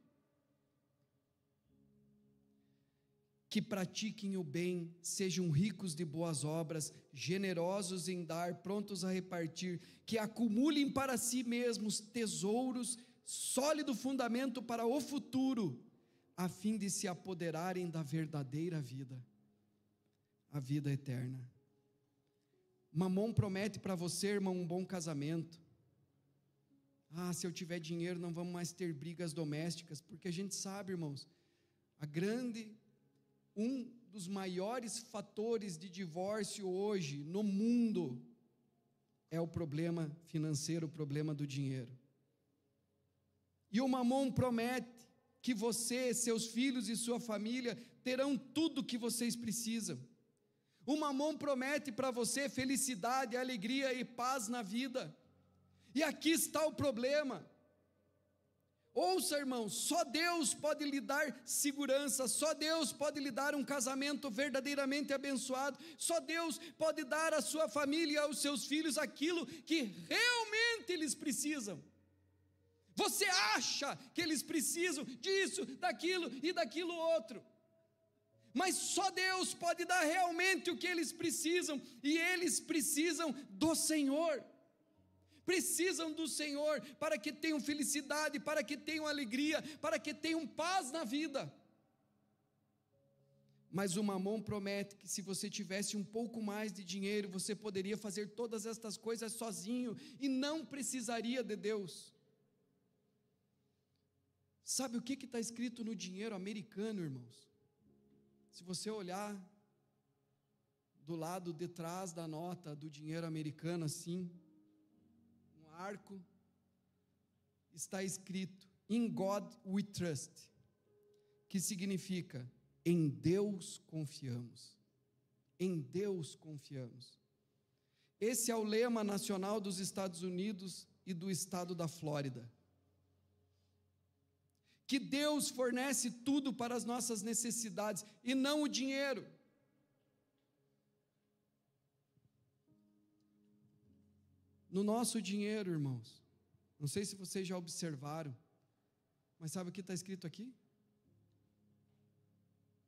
Que pratiquem o bem, sejam ricos de boas obras, generosos em dar, prontos a repartir, que acumulem para si mesmos tesouros, sólido fundamento para o futuro, a fim de se apoderarem da verdadeira vida, a vida eterna. Mamon promete para você, irmão, um bom casamento. Se eu tiver dinheiro não vamos mais ter brigas domésticas, porque a gente sabe, irmãos, um dos maiores fatores de divórcio hoje no mundo é o problema financeiro, o problema do dinheiro. E o Mamon promete que você, seus filhos e sua família terão tudo o que vocês precisam. O Mamon promete para você felicidade, alegria e paz na vida. E aqui está o problema. Ouça, irmão, só Deus pode lhe dar segurança, só Deus pode lhe dar um casamento verdadeiramente abençoado, só Deus pode dar à sua família e aos seus filhos aquilo que realmente eles precisam. Você acha que eles precisam disso, daquilo e daquilo outro, mas só Deus pode dar realmente o que eles precisam, e eles precisam do Senhor. Precisam do Senhor para que tenham felicidade, para que tenham alegria, para que tenham paz na vida. Mas o Mamon promete que se você tivesse um pouco mais de dinheiro, você poderia fazer todas estas coisas sozinho e não precisaria de Deus. Sabe o que está escrito no dinheiro americano, irmãos? Se você olhar do lado de trás da nota do dinheiro americano assim, arco, está escrito In God we trust, que significa em Deus confiamos. Em Deus confiamos. Esse é o lema nacional dos Estados Unidos e do estado da Flórida. Que Deus fornece tudo para as nossas necessidades e não o dinheiro. No nosso dinheiro, irmãos, não sei se vocês já observaram, mas sabe o que está escrito aqui?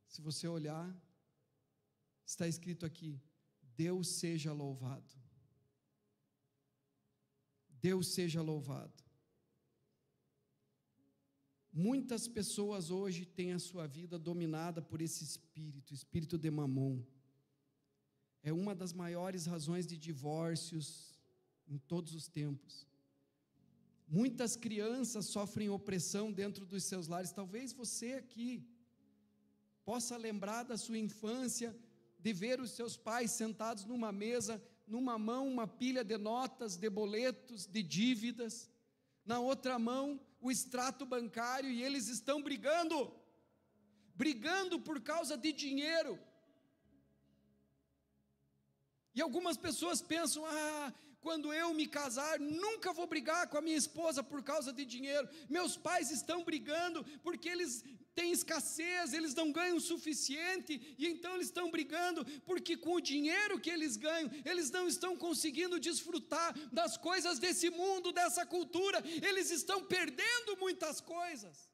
Se você olhar, está escrito aqui: Deus seja louvado. Deus seja louvado. Muitas pessoas hoje têm a sua vida dominada por esse espírito de Mamon. É uma das maiores razões de divórcios em todos os tempos. Muitas crianças sofrem opressão dentro dos seus lares. Talvez você aqui possa lembrar da sua infância, de ver os seus pais sentados numa mesa, numa mão uma pilha de notas, de boletos, de dívidas, na outra mão o extrato bancário, e eles estão brigando por causa de dinheiro. E algumas pessoas pensam: quando eu me casar, nunca vou brigar com a minha esposa por causa de dinheiro. Meus pais estão brigando porque eles têm escassez, eles não ganham o suficiente, e então eles estão brigando porque com o dinheiro que eles ganham, eles não estão conseguindo desfrutar das coisas desse mundo, dessa cultura, eles estão perdendo muitas coisas.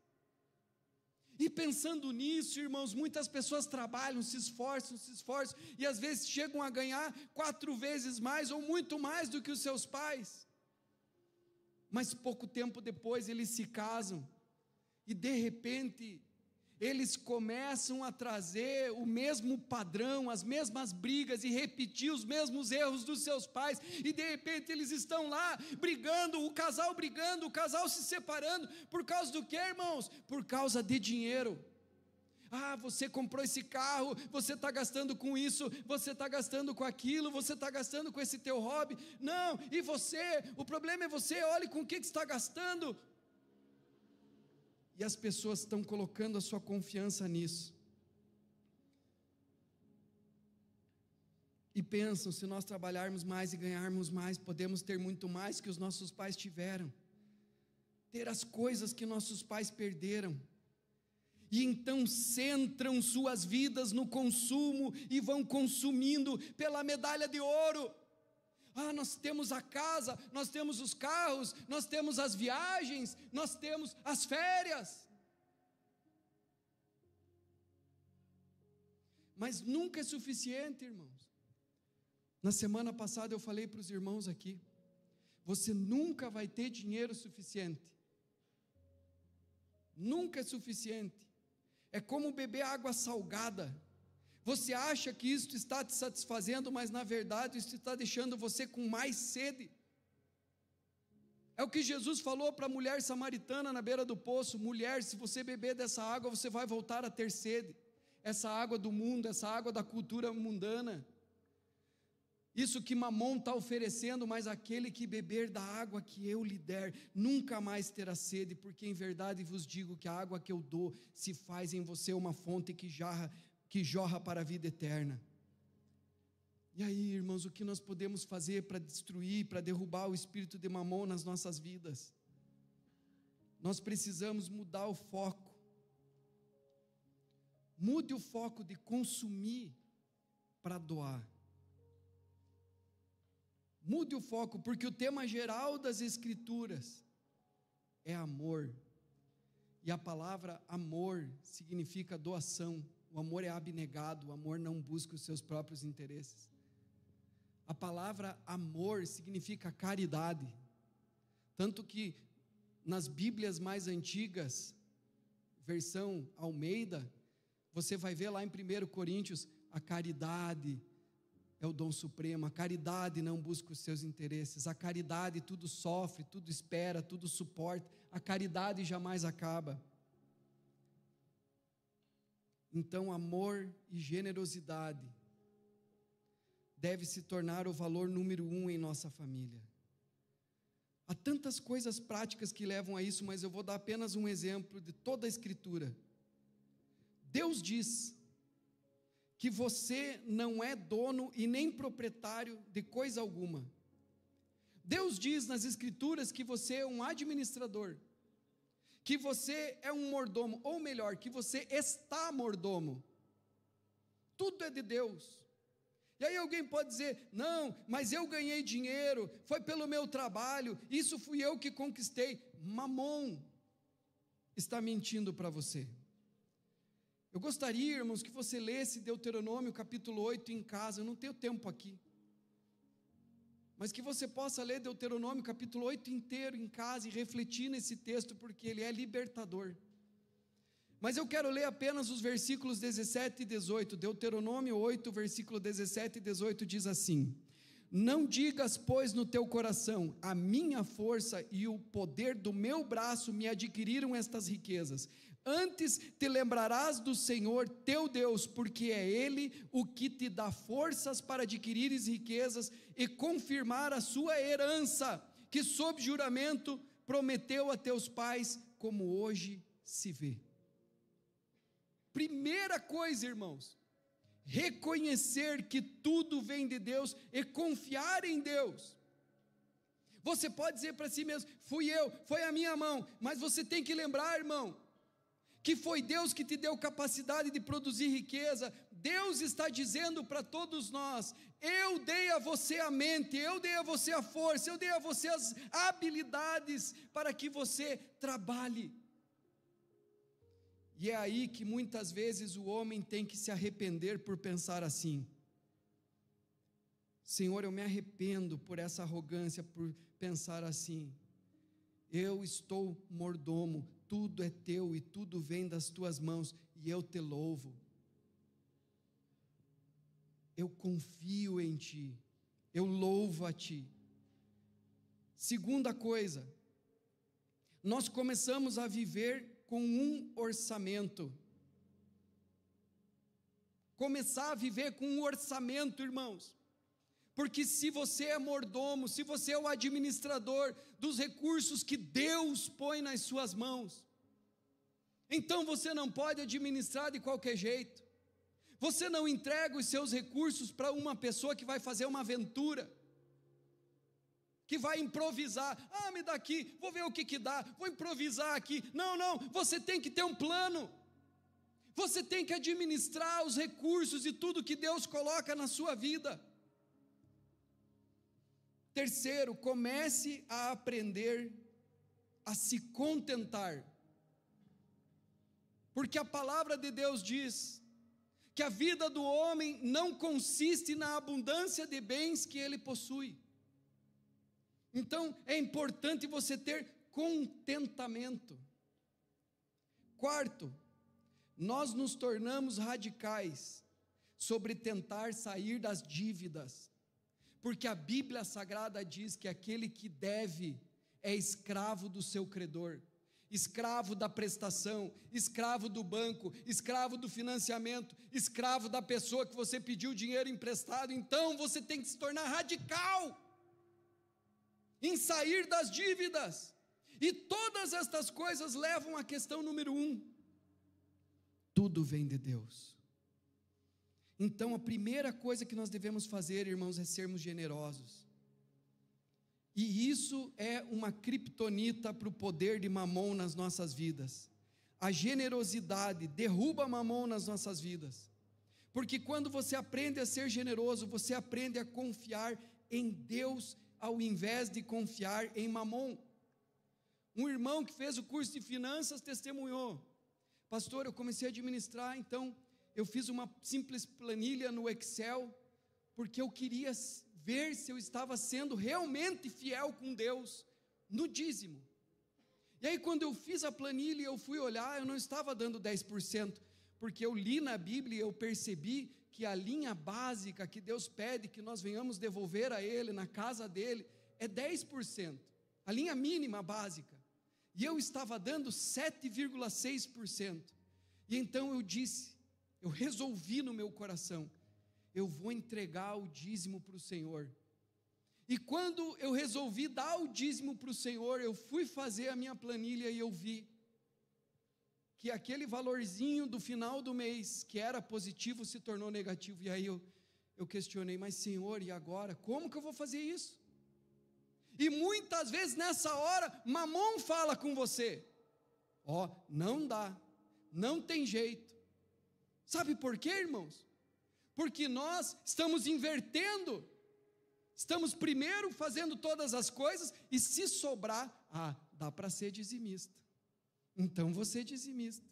E pensando nisso, irmãos, muitas pessoas trabalham, se esforçam, e às vezes chegam a ganhar 4 vezes mais ou muito mais do que os seus pais. Mas pouco tempo depois eles se casam, e de repente eles começam a trazer o mesmo padrão, as mesmas brigas e repetir os mesmos erros dos seus pais, e de repente eles estão lá brigando, o casal se separando, por causa do que, irmãos? Por causa de dinheiro. Ah, você comprou esse carro, você está gastando com isso, você está gastando com aquilo, você está gastando com esse teu hobby. Não, e você? O problema é você, olhe com o que está gastando. E as pessoas estão colocando a sua confiança nisso. E pensam, se nós trabalharmos mais e ganharmos mais, podemos ter muito mais que os nossos pais tiveram. Ter as coisas que nossos pais perderam. E então centram suas vidas no consumo e vão consumindo pela medalha de ouro. Ah, nós temos a casa, nós temos os carros, nós temos as viagens, nós temos as férias. Mas nunca é suficiente, irmãos. Na semana passada eu falei para os irmãos aqui, você nunca vai ter dinheiro suficiente. Nunca é suficiente. É como beber água salgada. Você acha que isso está te satisfazendo, mas na verdade isso está deixando você com mais sede. É o que Jesus falou para a mulher samaritana na beira do poço: mulher, se você beber dessa água, você vai voltar a ter sede. Essa água do mundo, essa água da cultura mundana. Isso que Mamon está oferecendo, mas aquele que beber da água que eu lhe der, nunca mais terá sede, porque em verdade vos digo que a água que eu dou se faz em você uma fonte que jorra para a vida eterna. E aí, irmãos, o que nós podemos fazer para destruir, para derrubar o espírito de Mamon nas nossas vidas? Nós precisamos mudar o foco. Mude o foco de consumir para doar. Mude o foco, porque o tema geral das Escrituras é amor. E a palavra amor significa doação. O amor é abnegado, o amor não busca os seus próprios interesses. A palavra amor significa caridade. Tanto que nas Bíblias mais antigas, versão Almeida, você vai ver lá em 1 Coríntios, a caridade é o dom supremo, a caridade não busca os seus interesses, a caridade tudo sofre, tudo espera, tudo suporta, a caridade jamais acaba. Então, amor e generosidade deve se tornar o valor número 1 em nossa família. Há tantas coisas práticas que levam a isso, mas eu vou dar apenas um exemplo de toda a Escritura. Deus diz que você não é dono e nem proprietário de coisa alguma. Deus diz nas Escrituras que você é um administrador, que você é um mordomo, ou melhor, que você está mordomo. Tudo é de Deus. E aí alguém pode dizer: não, mas eu ganhei dinheiro, foi pelo meu trabalho, isso fui eu que conquistei. Mamon está mentindo para você. Eu gostaria, irmãos, que você lesse Deuteronômio capítulo 8 em casa. Eu não tenho tempo aqui, mas que você possa ler Deuteronômio capítulo 8 inteiro em casa e refletir nesse texto, porque ele é libertador. Mas eu quero ler apenas os versículos 17 e 18. Deuteronômio 8, versículo 17 e 18 diz assim: não digas, pois, no teu coração: a minha força e o poder do meu braço me adquiriram estas riquezas. Antes te lembrarás do Senhor teu Deus, porque é Ele o que te dá forças para adquirires riquezas e confirmar a sua herança, que sob juramento prometeu a teus pais, como hoje se vê. Primeira coisa, irmãos, reconhecer que tudo vem de Deus e confiar em Deus. Você pode dizer para si mesmo: fui eu, foi a minha mão, mas você tem que lembrar, irmão, que foi Deus que te deu capacidade de produzir riqueza. Deus está dizendo para todos nós: eu dei a você a mente, eu dei a você a força, eu dei a você as habilidades para que você trabalhe. E é aí que muitas vezes o homem tem que se arrepender por pensar assim: Senhor, eu me arrependo por essa arrogância, por pensar assim. Eu estou mordomo, tudo é teu e tudo vem das tuas mãos, e eu te louvo. Eu confio em ti, eu louvo a ti. Segunda coisa, nós começamos a viver com um orçamento. Começar a viver com um orçamento, irmãos. Porque se você é mordomo, se você é o administrador dos recursos que Deus põe nas suas mãos, então você não pode administrar de qualquer jeito. Você não entrega os seus recursos para uma pessoa que vai fazer uma aventura, que vai improvisar. Me dá aqui, vou ver o que dá, vou improvisar aqui. Não, você tem que ter um plano. Você tem que administrar os recursos e tudo que Deus coloca na sua vida. Terceiro, comece a aprender a se contentar. Porque a palavra de Deus diz que a vida do homem não consiste na abundância de bens que ele possui. Então, é importante você ter contentamento. Quarto, nós nos tornamos radicais sobre tentar sair das dívidas, porque a Bíblia Sagrada diz que aquele que deve é escravo do seu credor, escravo da prestação, escravo do banco, escravo do financiamento, escravo da pessoa que você pediu dinheiro emprestado. Então você tem que se tornar radical em sair das dívidas, e todas estas coisas levam à questão número 1, tudo vem de Deus. Então a primeira coisa que nós devemos fazer, irmãos, é sermos generosos, e isso é uma criptonita para o poder de Mamon nas nossas vidas. A generosidade derruba Mamon nas nossas vidas, porque quando você aprende a ser generoso, você aprende a confiar em Deus, ao invés de confiar em Mamon. Um irmão que fez o curso de finanças testemunhou: pastor, eu comecei a administrar, então eu fiz uma simples planilha no Excel, porque eu queria ver se eu estava sendo realmente fiel com Deus no dízimo. E aí quando eu fiz a planilha e eu fui olhar, eu não estava dando 10%, porque eu li na Bíblia e eu percebi que a linha básica que Deus pede que nós venhamos devolver a Ele, na casa dEle, é 10%, a linha mínima básica, e eu estava dando 7,6%, e então eu resolvi no meu coração, eu vou entregar o dízimo para o Senhor. E quando eu resolvi dar o dízimo para o Senhor, eu fui fazer a minha planilha e eu vi que aquele valorzinho do final do mês, que era positivo, se tornou negativo. E aí eu questionei: mas Senhor, e agora? Como que eu vou fazer isso? E muitas vezes nessa hora, Mamon fala com você: não dá, não tem jeito. Sabe por quê, irmãos? Porque nós estamos invertendo. Estamos primeiro fazendo todas as coisas, e se sobrar, dá para ser dizimista. Então você é dizimista.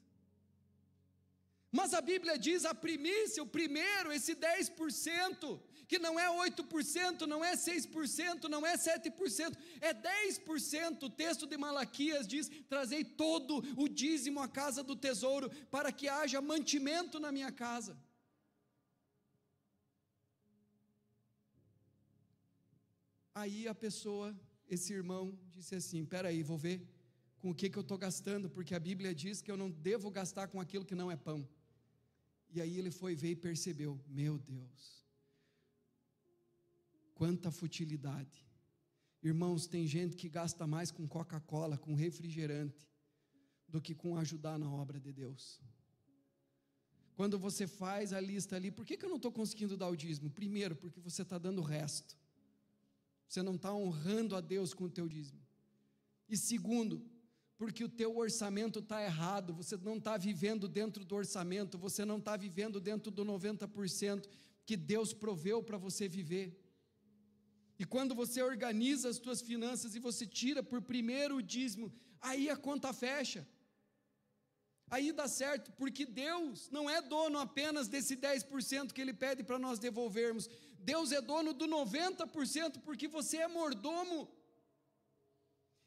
Mas a Bíblia diz a primícia, o primeiro, esse 10%, que não é 8%, não é 6%, não é 7%, é 10%. O texto de Malaquias diz: trazei todo o dízimo à casa do tesouro, para que haja mantimento na minha casa. Aí a pessoa, esse irmão, disse assim: peraí, vou ver com o que eu estou gastando, porque a Bíblia diz que eu não devo gastar com aquilo que não é pão. E aí ele foi ver e percebeu: meu Deus, quanta futilidade. Irmãos, tem gente que gasta mais com Coca-Cola, com refrigerante, do que com ajudar na obra de Deus. Quando você faz a lista ali: por que eu não estou conseguindo dar o dízimo? Primeiro, porque você está dando o resto, você não está honrando a Deus com o teu dízimo. E segundo, porque o teu orçamento está errado, você não está vivendo dentro do orçamento, você não está vivendo dentro do 90% que Deus proveu para você viver. E quando você organiza as tuas finanças e você tira por primeiro o dízimo, aí a conta fecha, aí dá certo, porque Deus não é dono apenas desse 10% que Ele pede para nós devolvermos. Deus é dono do 90%, porque você é mordomo.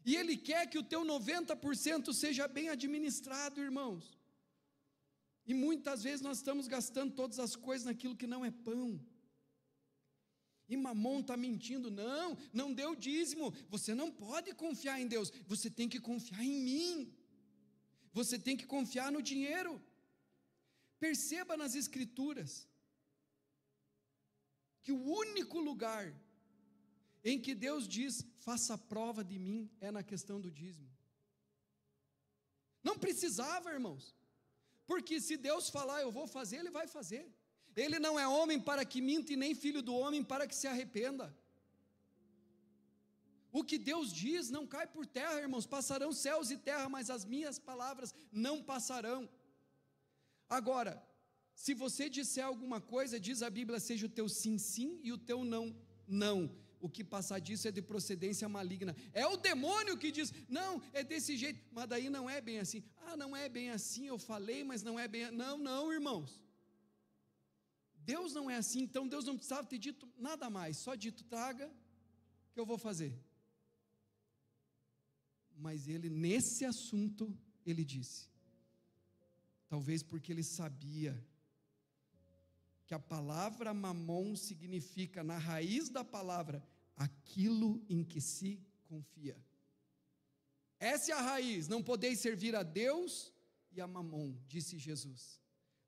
E Ele quer que o teu 90% seja bem administrado, irmãos. E muitas vezes nós estamos gastando todas as coisas naquilo que não é pão. E Mamon está mentindo, não deu dízimo, você não pode confiar em Deus, você tem que confiar em mim, você tem que confiar no dinheiro. Perceba nas Escrituras, que o único lugar em que Deus diz, faça prova de mim, é na questão do dízimo. Não precisava, irmãos, porque se Deus falar, eu vou fazer, Ele vai fazer. Ele não é homem para que minta e nem filho do homem para que se arrependa. O que Deus diz não cai por terra, irmãos, passarão céus e terra, mas as minhas palavras não passarão. Agora, se você disser alguma coisa, diz a Bíblia, seja o teu sim, sim, e o teu não, não. O que passar disso é de procedência maligna. É o demônio que diz, não, é desse jeito, mas daí não é bem assim. Não é bem assim, eu falei, mas não é bem, não, irmãos. Deus não é assim, então Deus não precisava ter dito nada mais, só dito, traga, que eu vou fazer. Mas Ele, nesse assunto, Ele disse, talvez porque Ele sabia, que a palavra mamon significa, na raiz da palavra, aquilo em que se confia. Essa é a raiz, não podeis servir a Deus e a mamon, disse Jesus,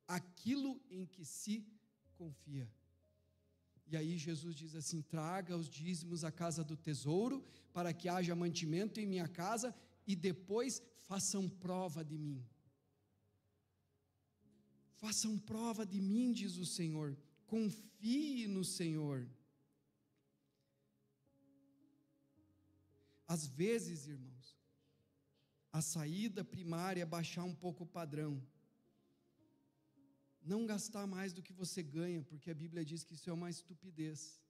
aquilo em que se confia. E aí Jesus diz assim, traga os dízimos à casa do tesouro, para que haja mantimento em minha casa, e depois façam prova de mim. Façam prova de mim, diz o Senhor, confie no Senhor. Às vezes, irmãos, a saída primária é baixar um pouco o padrão, não gastar mais do que você ganha, porque a Bíblia diz que isso é uma estupidez.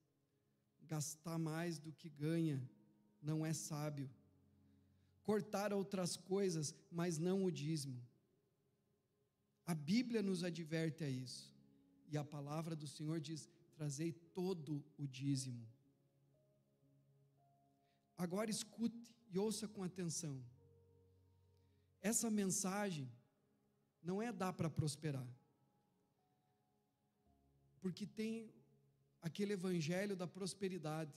Gastar mais do que ganha não é sábio. Cortar outras coisas, mas não o dízimo. A Bíblia nos adverte a isso. E a palavra do Senhor diz, trazei todo o dízimo. Agora escute e ouça com atenção. Essa mensagem não é dar para prosperar. Porque tem aquele evangelho da prosperidade.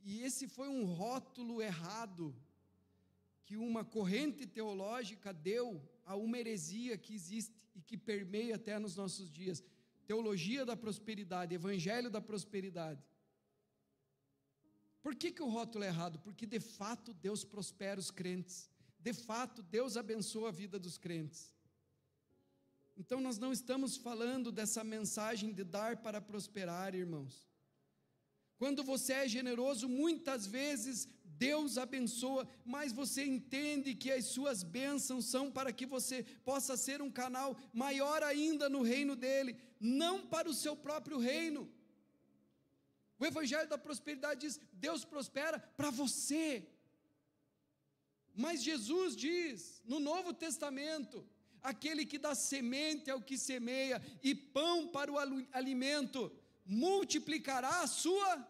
E esse foi um rótulo errado que uma corrente teológica deu a uma heresia que existe e que permeia até nos nossos dias. Teologia da prosperidade, evangelho da prosperidade. Por que o rótulo é errado? Porque de fato Deus prospera os crentes. De fato Deus abençoa a vida dos crentes. Então nós não estamos falando dessa mensagem de dar para prosperar, irmãos. Quando você é generoso, muitas vezes Deus abençoa, mas você entende que as suas bênçãos são para que você possa ser um canal maior ainda no reino dele, não para o seu próprio reino. O evangelho da prosperidade diz, Deus prospera para você. Mas Jesus diz, no Novo Testamento, aquele que dá semente ao que semeia e pão para o alimento, multiplicará a sua...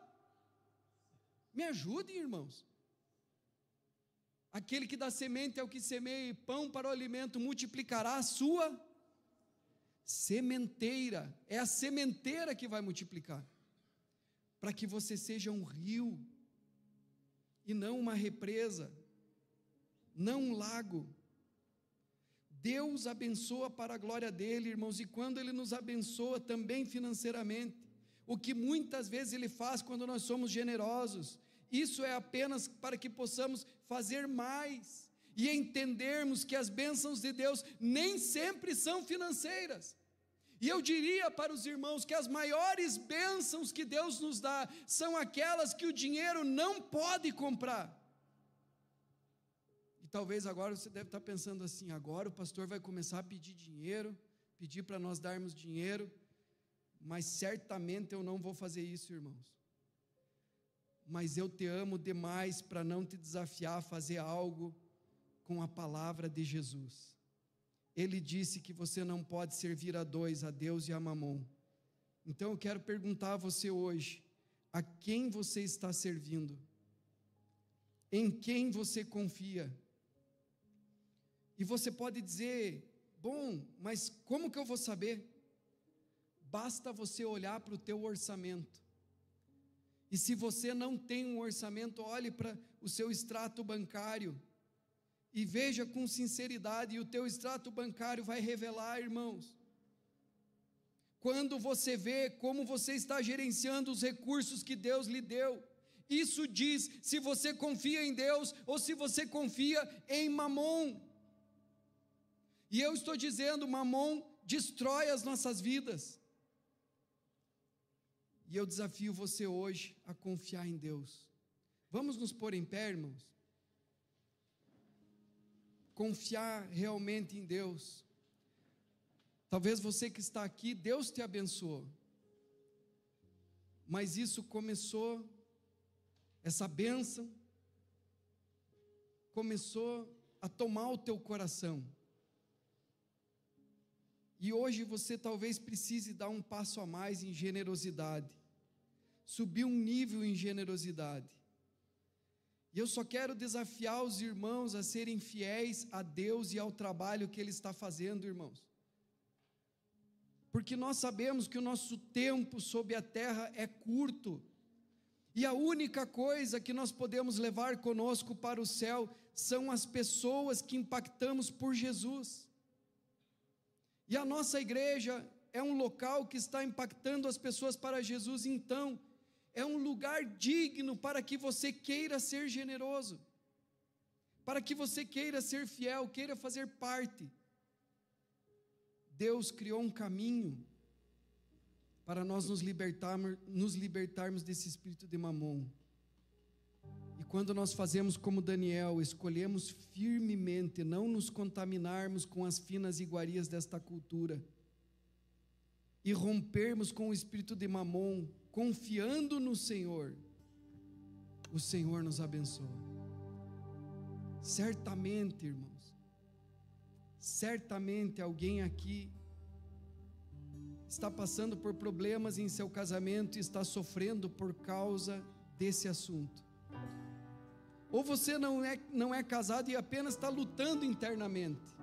Me ajudem, irmãos. Aquele que dá semente ao que semeia e pão para o alimento, multiplicará a sua sementeira. É a sementeira que vai multiplicar. Para que você seja um rio, e não uma represa, não um lago. Deus abençoa para a glória dele, irmãos, e quando Ele nos abençoa também financeiramente, o que muitas vezes Ele faz quando nós somos generosos, isso é apenas para que possamos fazer mais, e entendermos que as bênçãos de Deus nem sempre são financeiras. E eu diria para os irmãos que as maiores bênçãos que Deus nos dá, são aquelas que o dinheiro não pode comprar. Talvez agora você deve estar pensando assim, agora o pastor vai começar a pedir dinheiro, pedir para nós darmos dinheiro, mas certamente eu não vou fazer isso, irmãos. Mas eu te amo demais para não te desafiar a fazer algo com a palavra de Jesus. Ele disse que você não pode servir a dois, a Deus e a Mamon. Então eu quero perguntar a você hoje, a quem você está servindo? em quem você confia. E você pode dizer, bom, mas como que eu vou saber? Basta você olhar para o teu orçamento. E se você não tem um orçamento, olhe para o seu extrato bancário e veja com sinceridade, e o teu extrato bancário vai revelar, irmãos, quando você vê como você está gerenciando os recursos que Deus lhe deu. Isso diz se você confia em Deus ou se você confia em Mamon. E eu estou dizendo, Mamon destrói as nossas vidas. E eu desafio você hoje a confiar em Deus. Vamos nos pôr em pé, irmãos? Confiar realmente em Deus. Talvez você que está aqui, Deus te abençoou. Mas isso começou, essa bênção, começou a tomar o teu coração. E hoje você talvez precise dar um passo a mais em generosidade. Subir um nível em generosidade. E eu só quero desafiar os irmãos a serem fiéis a Deus e ao trabalho que Ele está fazendo, irmãos. Porque nós sabemos que o nosso tempo sob a terra é curto. E a única coisa que nós podemos levar conosco para o céu são as pessoas que impactamos por Jesus. E a nossa igreja é um local que está impactando as pessoas para Jesus, então é um lugar digno para que você queira ser generoso, para que você queira ser fiel, queira fazer parte. Deus criou um caminho para nós nos libertarmos desse espírito de Mamon. E quando nós fazemos como Daniel, escolhemos firmemente não nos contaminarmos com as finas iguarias desta cultura, e rompermos com o espírito de Mamon, confiando no Senhor, o Senhor nos abençoa. Certamente, irmãos, certamente alguém aqui está passando por problemas em seu casamento e está sofrendo por causa desse assunto. Ou você não é casado e apenas está lutando internamente.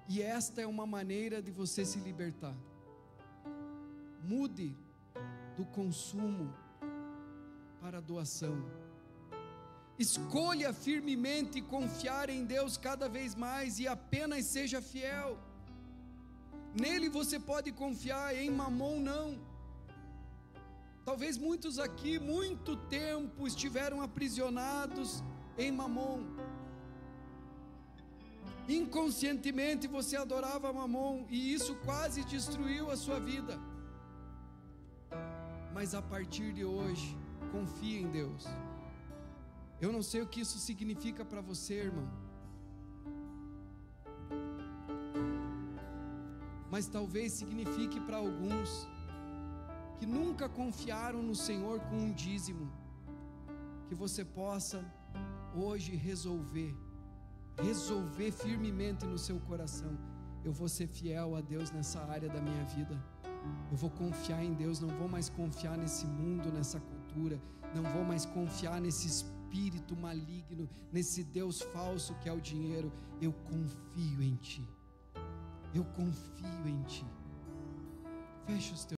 E esta é uma maneira de você se libertar. Mude do consumo para a doação. Escolha firmemente confiar em Deus cada vez mais e apenas seja fiel. Nele você pode confiar, em Mamon não. Talvez muitos aqui, muito tempo, estiveram aprisionados em Mamon. Inconscientemente você adorava Mamon e isso quase destruiu a sua vida. Mas a partir de hoje, confie em Deus. Eu não sei o que isso significa para você, irmão. Mas talvez signifique para alguns que nunca confiaram no Senhor com um dízimo, que você possa hoje resolver firmemente no seu coração: eu vou ser fiel a Deus nessa área da minha vida, eu vou confiar em Deus, não vou mais confiar nesse mundo, nessa cultura, não vou mais confiar nesse espírito maligno, nesse Deus falso que é o dinheiro. Eu confio em Ti, eu confio em Ti. Feche os teus